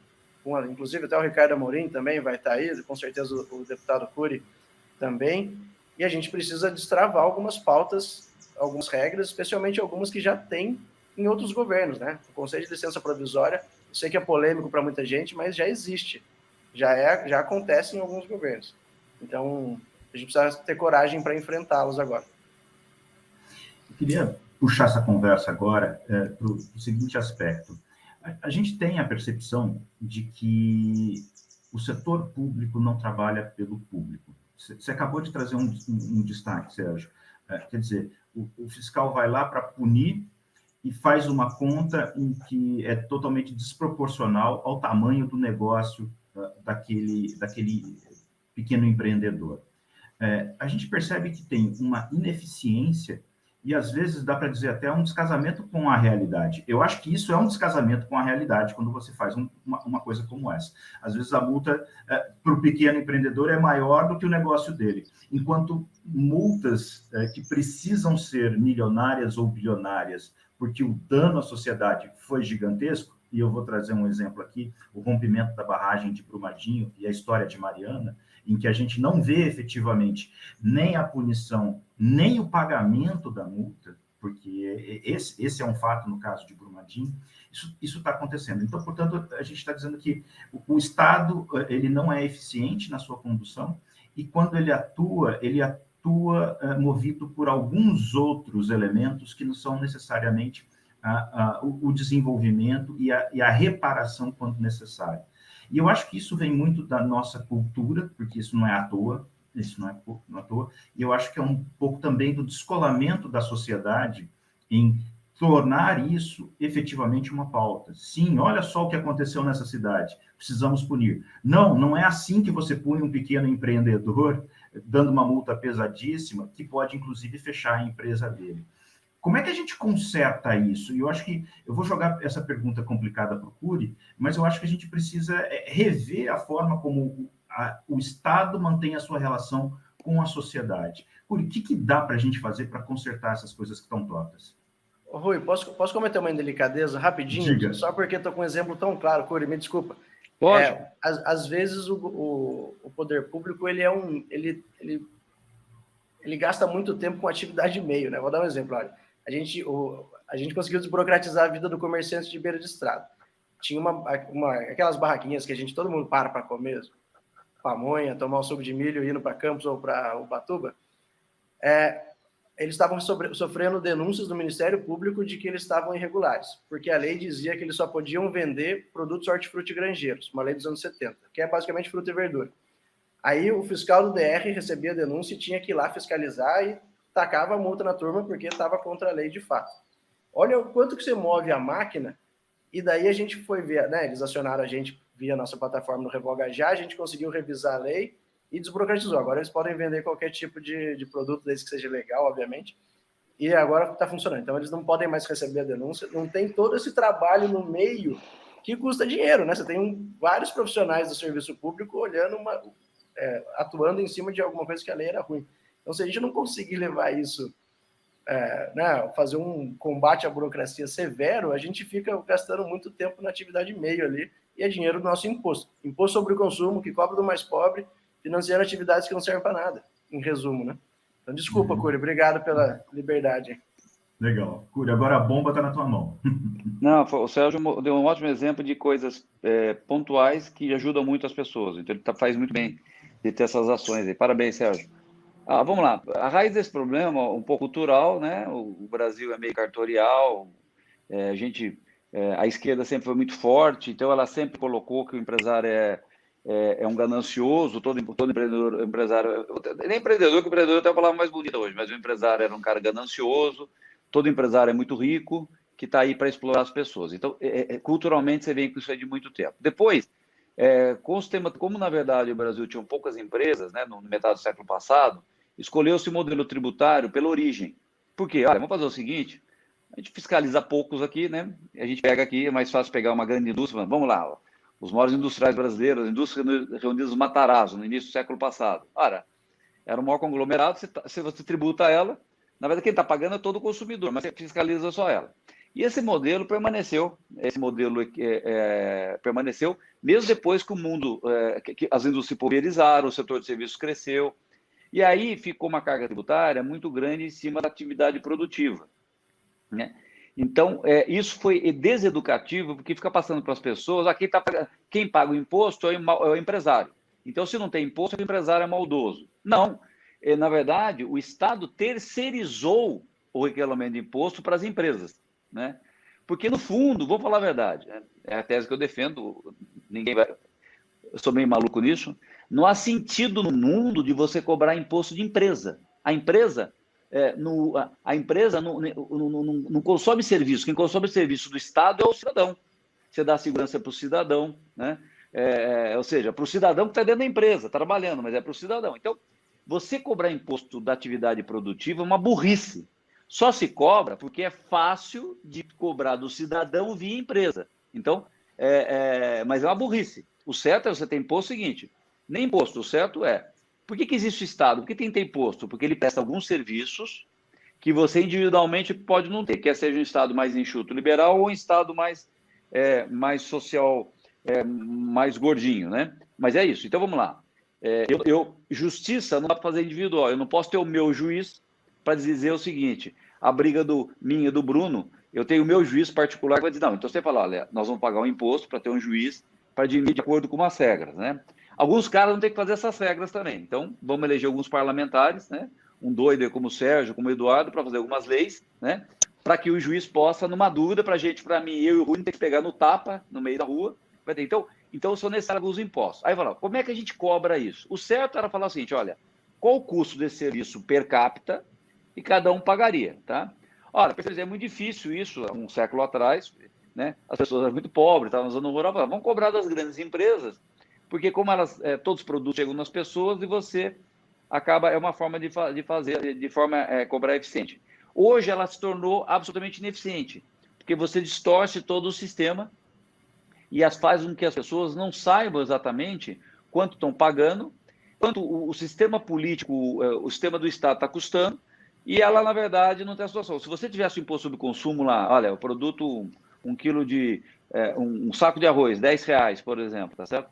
inclusive até o Ricardo Amorim também vai estar aí, com certeza o deputado Cury também. E a gente precisa destravar algumas pautas, algumas regras, especialmente algumas que já tem em outros governos, né? O Conselho de Licença Provisória, eu sei que é polêmico para muita gente, mas já existe, já acontece em alguns governos. Então, a gente precisa ter coragem para enfrentá-los agora. Eu queria puxar essa conversa agora para o seguinte aspecto. A gente tem a percepção de que o setor público não trabalha pelo público. Você acabou de trazer um destaque, Sérgio. Quer dizer, o fiscal vai lá para punir e faz uma conta em que é totalmente desproporcional ao tamanho do negócio daquele pequeno empreendedor. A gente percebe que tem uma ineficiência e, às vezes, dá para dizer até um descasamento com a realidade. Eu acho que isso é um descasamento com a realidade quando você faz uma coisa como essa. Às vezes, a multa para o pequeno empreendedor é maior do que o negócio dele, enquanto multas que precisam ser milionárias ou bilionárias, porque o dano à sociedade foi gigantesco, e eu vou trazer um exemplo aqui, o rompimento da barragem de Brumadinho e a história de Mariana, em que a gente não vê efetivamente nem a punição, nem o pagamento da multa, porque esse é um fato no caso de Brumadinho, isso está acontecendo. Então, portanto, a gente está dizendo que o Estado ele não é eficiente na sua condução, e quando ele atua movido por alguns outros elementos que não são necessariamente o desenvolvimento e a reparação quando necessário. E eu acho que isso vem muito da nossa cultura, porque isso não é à toa, e eu acho que é um pouco também do descolamento da sociedade em tornar isso efetivamente uma pauta. Sim, olha só o que aconteceu nessa cidade, precisamos punir. Não é assim que você pune um pequeno empreendedor, dando uma multa pesadíssima, que pode, inclusive, fechar a empresa dele. Como é que a gente conserta isso? E eu acho que eu vou jogar essa pergunta complicada para o Cury, mas eu acho que a gente precisa rever a forma como o Estado mantém a sua relação com a sociedade. Cury, o que dá para a gente fazer para consertar essas coisas que estão tortas? Rui, posso cometer uma indelicadeza rapidinho? Diga. Só porque estou com um exemplo tão claro, Cury, me desculpa. Pode. Às vezes o poder público ele gasta muito tempo com atividade de meio, né? Vou dar um exemplo. Olha, a gente conseguiu desburocratizar a vida do comerciante de beira de estrada. Tinha aquelas barraquinhas que todo mundo para comer, pamonha, tomar um suco de milho indo para Campos ou para Ubatuba. Eles estavam sofrendo denúncias do Ministério Público de que eles estavam irregulares, porque a lei dizia que eles só podiam vender produtos hortifruti granjeiros, uma lei dos anos 70, que é basicamente fruta e verdura. Aí o fiscal do DR recebia a denúncia e tinha que ir lá fiscalizar e tacava a multa na turma porque estava contra a lei de fato. Olha o quanto que você move a máquina, e daí a gente foi ver, né, eles acionaram a gente via nossa plataforma no Revoga Já, a gente conseguiu revisar a lei e desburocratizou. Agora eles podem vender qualquer tipo de produto, desde que seja legal, obviamente, e agora está funcionando. Então eles não podem mais receber a denúncia, não tem todo esse trabalho no meio que custa dinheiro, né? Você tem vários profissionais do serviço público olhando, atuando em cima de alguma coisa que a lei era ruim. Então, se a gente não conseguir levar isso, né, fazer um combate à burocracia severo, a gente fica gastando muito tempo na atividade meio ali, e é dinheiro do nosso imposto. Imposto sobre o consumo, que cobra do mais pobre, financiando atividades que não servem para nada, em resumo, né? Então, desculpa, Cury, obrigado pela liberdade. Legal. Cury, agora a bomba está na tua mão. Não, o Sérgio deu um ótimo exemplo de coisas pontuais que ajudam muito as pessoas. Então, ele faz muito bem de ter essas ações aí. Parabéns, Sérgio. Vamos lá. A raiz desse problema, um pouco cultural, né? O Brasil é meio cartorial, a esquerda sempre foi muito forte, então ela sempre colocou que o empresário é um ganancioso, todo empresário, nem empreendedor, que o empreendedor tem a palavra mais bonita hoje, mas o empresário era um cara ganancioso, todo empresário é muito rico, que está aí para explorar as pessoas. Então, culturalmente, você vem com isso aí de muito tempo. Depois, com os temas, como na verdade o Brasil tinha poucas empresas, né, no metade do século passado, escolheu-se o modelo tributário pela origem. Por quê? Olha, vamos fazer o seguinte, a gente fiscaliza poucos aqui, né? A gente pega aqui, é mais fácil pegar uma grande indústria, vamos lá, os maiores industriais brasileiros, a indústria reunidas no Matarazzo, no início do século passado. Ora, era o maior conglomerado, se você tributa ela, na verdade quem está pagando é todo o consumidor, mas você fiscaliza só ela. E esse modelo permaneceu, mesmo depois que o mundo, que as indústrias se pulverizaram, o setor de serviços cresceu, e aí ficou uma carga tributária muito grande em cima da atividade produtiva, né? Então, isso foi deseducativo, porque fica passando para as pessoas, quem paga o imposto é o empresário. Então, se não tem imposto, o empresário é maldoso. Não, na verdade, o Estado terceirizou o recolhimento de imposto para as empresas, né? Porque, no fundo, vou falar a verdade, é a tese que eu defendo, eu sou meio maluco nisso, não há sentido no mundo de você cobrar imposto de empresa. A empresa não consome serviço. Quem consome serviço do Estado é o cidadão. Você dá segurança para o cidadão, né? Ou seja, para o cidadão que está dentro da empresa, trabalhando, mas é para o cidadão. Então, você cobrar imposto da atividade produtiva é uma burrice. Só se cobra porque é fácil de cobrar do cidadão via empresa. Então, mas é uma burrice. O certo é você ter imposto seguinte, nem imposto, o certo por que existe o Estado? Por que tem que ter imposto? Porque ele presta alguns serviços que você individualmente pode não ter, quer seja um Estado mais enxuto liberal ou um Estado mais social, mais gordinho, né? Mas é isso. Então, vamos lá. Justiça não dá para fazer individual. Eu não posso ter o meu juiz para dizer o seguinte, a briga minha do Bruno, eu tenho o meu juiz particular que vai dizer, não, então você fala, olha, nós vamos pagar um imposto para ter um juiz para dirimir de acordo com umas regras, né? Alguns caras vão ter que fazer essas regras também. Então, vamos eleger alguns parlamentares, né? Um doido como o Sérgio, como o Eduardo, para fazer algumas leis, né? Para que o juiz possa, numa dúvida, para mim, eu e o Rui, ter que pegar no tapa, no meio da rua. Vai ter. Então são necessários alguns impostos. Aí fala, como é que a gente cobra isso? O certo era falar o seguinte, olha, qual o custo desse serviço per capita e cada um pagaria, tá? Olha, é muito difícil isso, um século atrás, né? As pessoas eram muito pobres, estavam na zona rural, vamos cobrar das grandes empresas, porque como todos os produtos chegam nas pessoas e você acaba, é uma forma de fazer, de forma cobrar eficiente. Hoje ela se tornou absolutamente ineficiente, porque você distorce todo o sistema e faz com que as pessoas não saibam exatamente quanto estão pagando, quanto o sistema político, o sistema do Estado está custando, e ela, na verdade, não tem a situação. Se você tivesse o imposto sobre consumo lá, olha, o produto, um quilo de... um saco de arroz, R$10, por exemplo, tá certo?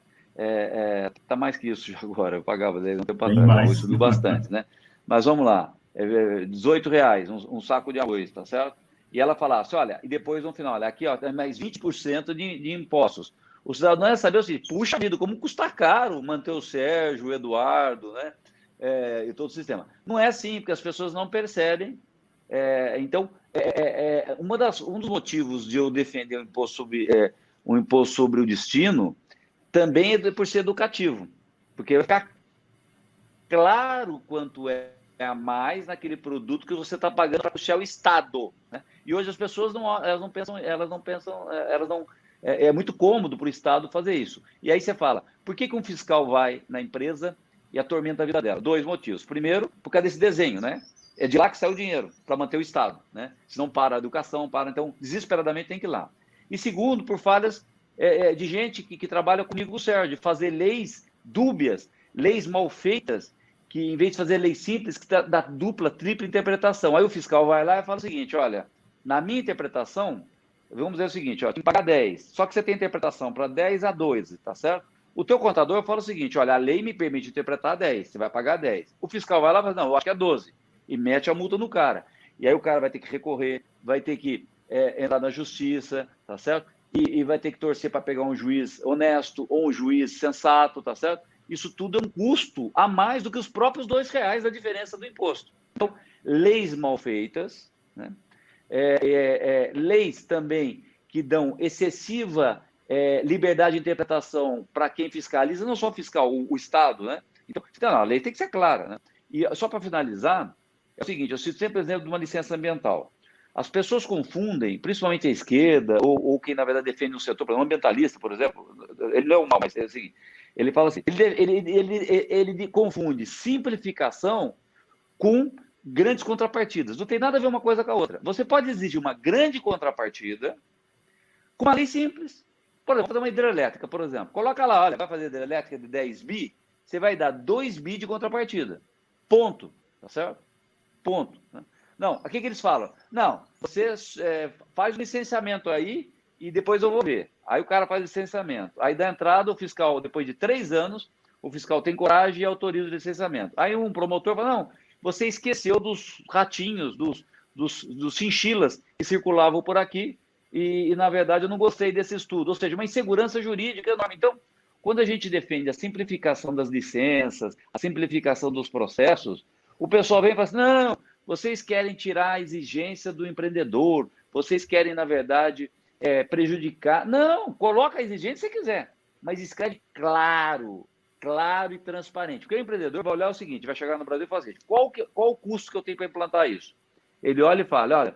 Tá mais que isso agora, eu pagava, não tem para trás, o arroz subiu bastante, né? Mas vamos lá, R$18, um saco de arroz, tá certo? E ela falasse, olha, e depois no final, olha, aqui ó, tem mais 20% de impostos. O cidadão ia saber assim, puxa vida, como custa caro manter o Sérgio, o Eduardo, né? E todo o sistema. Não é assim, porque as pessoas não percebem. Então, um dos motivos de eu defender um imposto sobre o destino também é por ser educativo, porque vai ficar claro quanto é a mais naquele produto que você está pagando para puxar o Estado, né? E hoje as pessoas não pensam, é muito cômodo para o Estado fazer isso. E aí você fala, por que um fiscal vai na empresa e atormenta a vida dela? 2 motivos. Primeiro, por causa desse desenho, né? É de lá que sai o dinheiro, para manter o Estado, né? Se não para a educação, então, desesperadamente tem que ir lá. E segundo, por falhas de gente que trabalha comigo, o Sérgio, de fazer leis dúbias, leis mal feitas, que em vez de fazer lei simples, que dá dupla, tripla interpretação. Aí o fiscal vai lá e fala o seguinte, olha, na minha interpretação, vamos dizer o seguinte, ó, tem que pagar 10, só que você tem interpretação para 10 a 12, tá certo? O teu contador fala o seguinte, olha, a lei me permite interpretar 10, você vai pagar 10. O fiscal vai lá e fala, não, eu acho que é 12, e mete a multa no cara. E aí o cara vai ter que recorrer, vai ter que entrar na justiça, tá certo? E vai ter que torcer para pegar um juiz honesto ou um juiz sensato, tá certo? Isso tudo é um custo a mais do que os próprios R$2 da diferença do imposto. Então, leis mal feitas, né? Leis também que dão excessiva liberdade de interpretação para quem fiscaliza, não só o fiscal, o Estado, né? Então, a lei tem que ser clara, né? E só para finalizar, é o seguinte, eu cito sempre o exemplo de uma licença ambiental. As pessoas confundem, principalmente a esquerda, ou quem, na verdade, defende um setor, por exemplo, um ambientalista, por exemplo, ele não é um mal, mas é o seguinte, ele fala assim, ele confunde simplificação com grandes contrapartidas. Não tem nada a ver uma coisa com a outra. Você pode exigir uma grande contrapartida com uma lei simples. Por exemplo, fazer uma hidrelétrica, por exemplo. Coloca lá, olha, vai fazer hidrelétrica de 10 bi, você vai dar 2 bi de contrapartida. Ponto. Tá certo? Ponto. Não, o que eles falam? Não, você faz o licenciamento aí e depois eu vou ver. Aí o cara faz o licenciamento. Aí dá entrada, o fiscal, depois de 3 anos, o fiscal tem coragem e autoriza o licenciamento. Aí um promotor fala, não, você esqueceu dos ratinhos, dos chinchilas que circulavam por aqui e, na verdade, eu não gostei desse estudo. Ou seja, uma insegurança jurídica enorme. Então, quando a gente defende a simplificação das licenças, a simplificação dos processos, o pessoal vem e fala assim, não, vocês querem tirar a exigência do empreendedor, vocês querem, na verdade, prejudicar. Não, coloca a exigência se você quiser, mas escreve claro e transparente. Porque o empreendedor vai olhar o seguinte, vai chegar no Brasil e falar assim, qual o custo que eu tenho para implantar isso? Ele olha e fala, olha,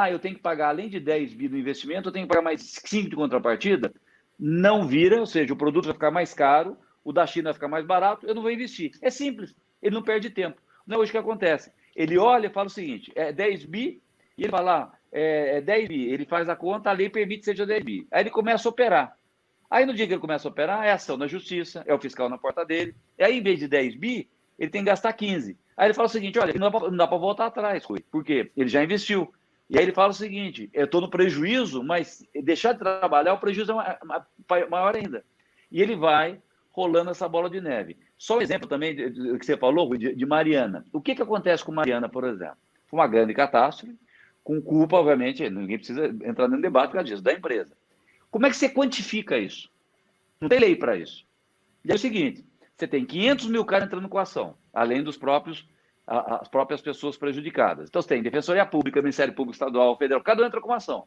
eu tenho que pagar, além de 10 bi do investimento, eu tenho que pagar mais 5 de contrapartida, não vira, ou seja, o produto vai ficar mais caro, o da China vai ficar mais barato, eu não vou investir. É simples, ele não perde tempo. Não é hoje que acontece. Ele olha e fala o seguinte, 10 bi, e ele fala, 10 bi, ele faz a conta, a lei permite que seja 10 bi. Aí ele começa a operar. Aí no dia que ele começa a operar, é ação na justiça, é o fiscal na porta dele. E aí, em vez de 10 bi, ele tem que gastar 15. Aí ele fala o seguinte, olha, não dá para voltar atrás, porque ele já investiu. E aí ele fala o seguinte, eu estou no prejuízo, mas deixar de trabalhar, o prejuízo é maior ainda. E ele vai rolando essa bola de neve. Só um exemplo também do que você falou, de Mariana. O que acontece com Mariana, por exemplo? Foi uma grande catástrofe, com culpa, obviamente, ninguém precisa entrar no debate por causa disso, da empresa. Como é que você quantifica isso? Não tem lei para isso. E é o seguinte, você tem 500 mil caras entrando com a ação, além dos as próprias pessoas prejudicadas. Então, você tem Defensoria Pública, Ministério Público Estadual, Federal, cada um entra com uma ação.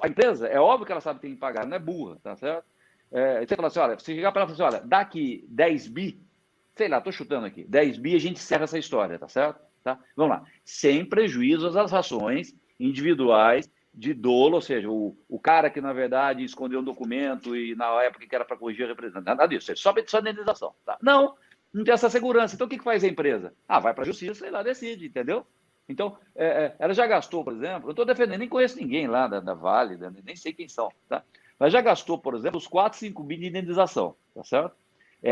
A empresa, é óbvio que ela sabe que tem que pagar, não é burra, tá certo? Você fala assim, olha, você chegar para ela e falar assim, olha, daqui 10 bi, sei lá, estou chutando aqui, 10 bi a gente encerra essa história, tá certo? Tá? Vamos lá. Sem prejuízo às ações individuais de dolo, ou seja, o cara que, na verdade, escondeu um documento e na época que era para corrigir a representante, nada disso, só indenização. Tá? Não tem essa segurança. Então, o que faz a empresa? Vai para a justiça e lá decide, entendeu? Então, ela já gastou, por exemplo, eu estou defendendo, nem conheço ninguém lá da Vale, nem sei quem são, tá? Mas já gastou, por exemplo, os 4, 5 bi de indenização, tá certo?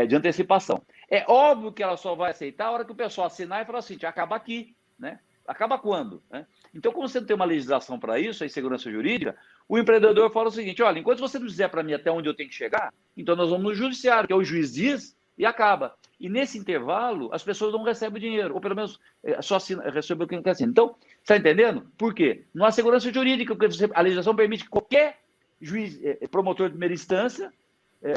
De antecipação. É óbvio que ela só vai aceitar a hora que o pessoal assinar e falar assim, acaba aqui, né? Acaba quando? Né? Então, como você não tem uma legislação para isso, a insegurança jurídica, o empreendedor fala o seguinte, olha, enquanto você não dizer para mim até onde eu tenho que chegar, então nós vamos no judiciário, que é o juiz diz e acaba. E nesse intervalo, as pessoas não recebem o dinheiro, ou pelo menos só recebem o que não quer assim. Então, está entendendo? Por quê? Não há segurança jurídica, porque a legislação permite que qualquer juiz, promotor de primeira instância,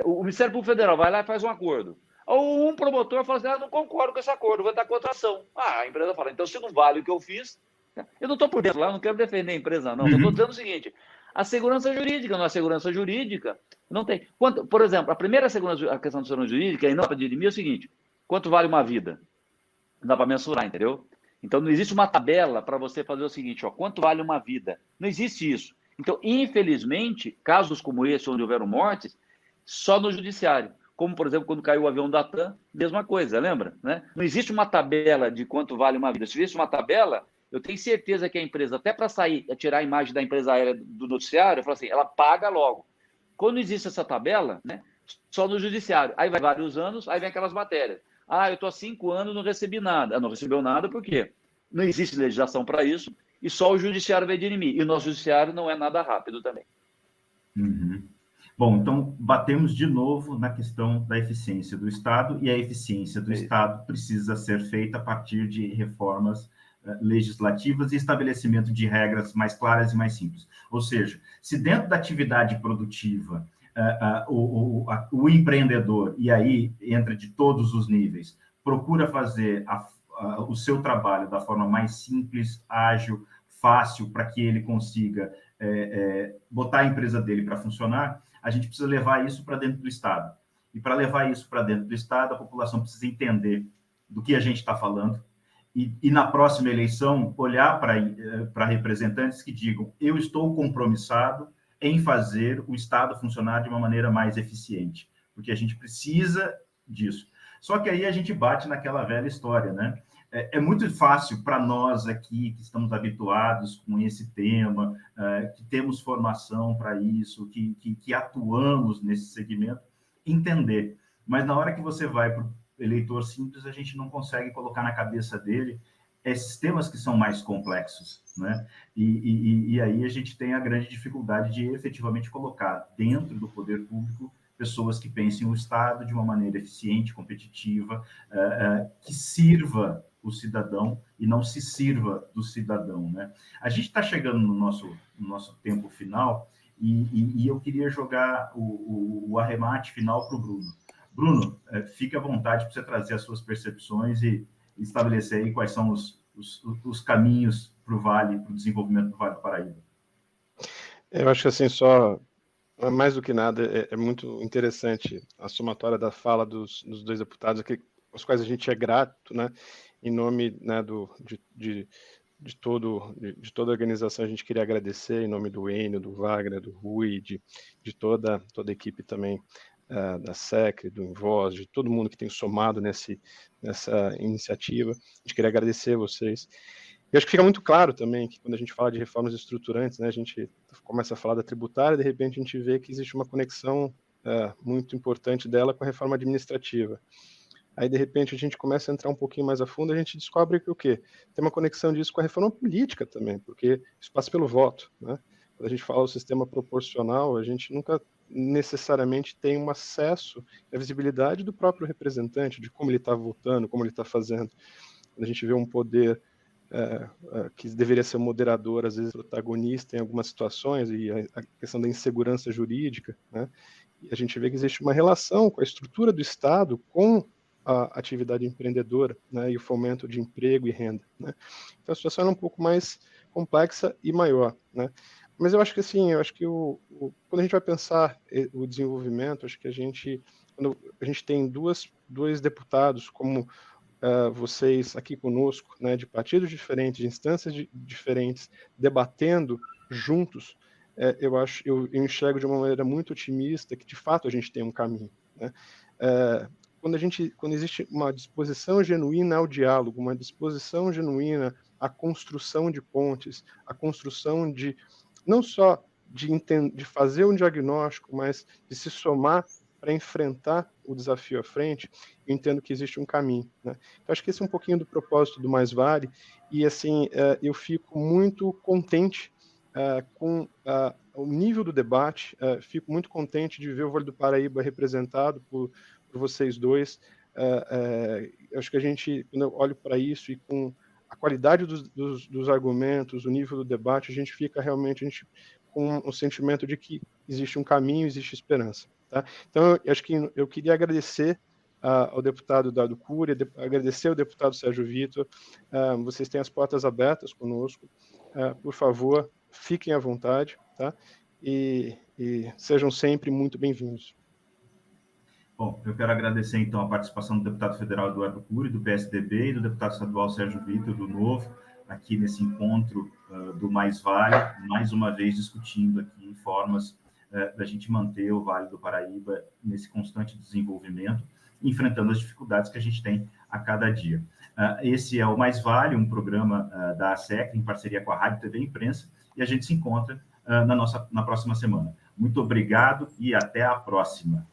o Ministério Público Federal vai lá e faz um acordo. Ou um promotor fala assim, não concordo com esse acordo, vou dar contra ação. A empresa fala, então se não vale o que eu fiz, eu não estou por dentro lá, não quero defender a empresa, não. Estou dizendo o seguinte, a segurança jurídica, não é segurança jurídica, não tem. Por exemplo, a primeira a questão da segurança jurídica, e não para dirimir, é o seguinte, quanto vale uma vida? Não dá para mensurar, entendeu? Então não existe uma tabela para você fazer o seguinte, quanto vale uma vida? Não existe isso. Então, infelizmente, casos como esse, onde houveram mortes, só no judiciário. Como, por exemplo, quando caiu o avião da TAM, mesma coisa, lembra? Né? Não existe uma tabela de quanto vale uma vida. Se existe uma tabela, eu tenho certeza que a empresa, até para sair, tirar a imagem da empresa aérea do noticiário, eu falo assim, ela paga logo. Quando existe essa tabela, né, só no judiciário. Aí vai vários anos, aí vem aquelas matérias. Eu estou há 5 anos e não recebi nada. Não recebeu nada por quê? Não existe legislação para isso e só o judiciário vai dirimir. E o nosso judiciário não é nada rápido também. Uhum. Bom, então batemos de novo na questão da eficiência do Estado, e a eficiência do Estado precisa ser feita a partir de reformas legislativas e estabelecimento de regras mais claras e mais simples. Ou seja, se dentro da atividade produtiva o empreendedor, e aí entra de todos os níveis, procura fazer o seu trabalho da forma mais simples, ágil, fácil, para que ele consiga botar a empresa dele para funcionar, a gente precisa levar isso para dentro do Estado. E para levar isso para dentro do Estado, a população precisa entender do que a gente está falando e na próxima eleição, olhar para representantes que digam, eu estou compromissado em fazer o Estado funcionar de uma maneira mais eficiente, porque a gente precisa disso. Só que aí a gente bate naquela velha história, né? É muito fácil para nós aqui, que estamos habituados com esse tema, que temos formação para isso, que atuamos nesse segmento, entender. Mas na hora que você vai para o eleitor simples, a gente não consegue colocar na cabeça dele esses temas que são mais complexos, né? E aí a gente tem a grande dificuldade de efetivamente colocar dentro do poder público pessoas que pensem o Estado de uma maneira eficiente, competitiva, que sirva o cidadão e não se sirva do cidadão, né? A gente está chegando no nosso tempo final e eu queria jogar o arremate final para o Bruno. Bruno, fique à vontade para você trazer as suas percepções e estabelecer aí quais são os caminhos para o Vale, para o desenvolvimento do Vale do Paraíba. Eu acho que assim, só mais do que nada, é muito interessante a somatória da fala dos dois deputados, aos quais a gente é grato, né, em nome, né, de toda a organização. A gente queria agradecer em nome do Enio, do Wagner, do Rui, de toda a equipe também da SEC, do Invoz, de todo mundo que tem somado nessa iniciativa. A gente queria agradecer a vocês. E acho que fica muito claro também que quando a gente fala de reformas estruturantes, né, a gente começa a falar da tributária e de repente a gente vê que existe uma conexão muito importante dela com a reforma administrativa. Aí, de repente, a gente começa a entrar um pouquinho mais a fundo, a gente descobre que o quê? Tem uma conexão disso com a reforma política também, porque isso passa pelo voto, né? Quando a gente fala do sistema proporcional, a gente nunca necessariamente tem um acesso à visibilidade do próprio representante, de como ele está votando, como ele está fazendo. Quando a gente vê um poder que deveria ser moderador, às vezes protagonista em algumas situações, e a questão da insegurança jurídica, né? E a gente vê que existe uma relação com a estrutura do Estado com a atividade empreendedora, né, e o fomento de emprego e renda, né? Então a situação é um pouco mais complexa e maior, né? Mas eu acho que assim, quando a gente vai pensar o desenvolvimento, acho que quando a gente tem dois deputados como vocês aqui conosco, né, de partidos diferentes, de instâncias diferentes, debatendo juntos, eu enxergo de uma maneira muito otimista que de fato a gente tem um caminho, né? Quando existe uma disposição genuína ao diálogo, uma disposição genuína à construção de pontes, à construção não só de fazer um diagnóstico, mas de se somar para enfrentar o desafio à frente, eu entendo que existe um caminho, né? Então, acho que esse é um pouquinho do propósito do Mais Vale, e assim, eu fico muito contente com o nível do debate, fico muito contente de ver o Vale do Paraíba representado por vocês dois. Acho que quando eu olho para isso e com a qualidade dos argumentos, o nível do debate, a gente fica realmente com o sentimento de que existe um caminho, existe esperança, tá? Então, eu acho que eu queria agradecer ao deputado Dado Cury, agradecer ao deputado Sérgio Vitor. Vocês têm as portas abertas conosco. Por favor, fiquem à vontade, tá? E sejam sempre muito bem-vindos. Bom, eu quero agradecer, então, a participação do deputado federal Eduardo Cury, do PSDB, e do deputado estadual Sérgio Vitor, do Novo, aqui nesse encontro do Mais Vale, mais uma vez discutindo aqui formas da gente manter o Vale do Paraíba nesse constante desenvolvimento, enfrentando as dificuldades que a gente tem a cada dia. Esse é o Mais Vale, um programa da ASEC, em parceria com a Rádio TV e Imprensa, e a gente se encontra na próxima semana. Muito obrigado e até a próxima.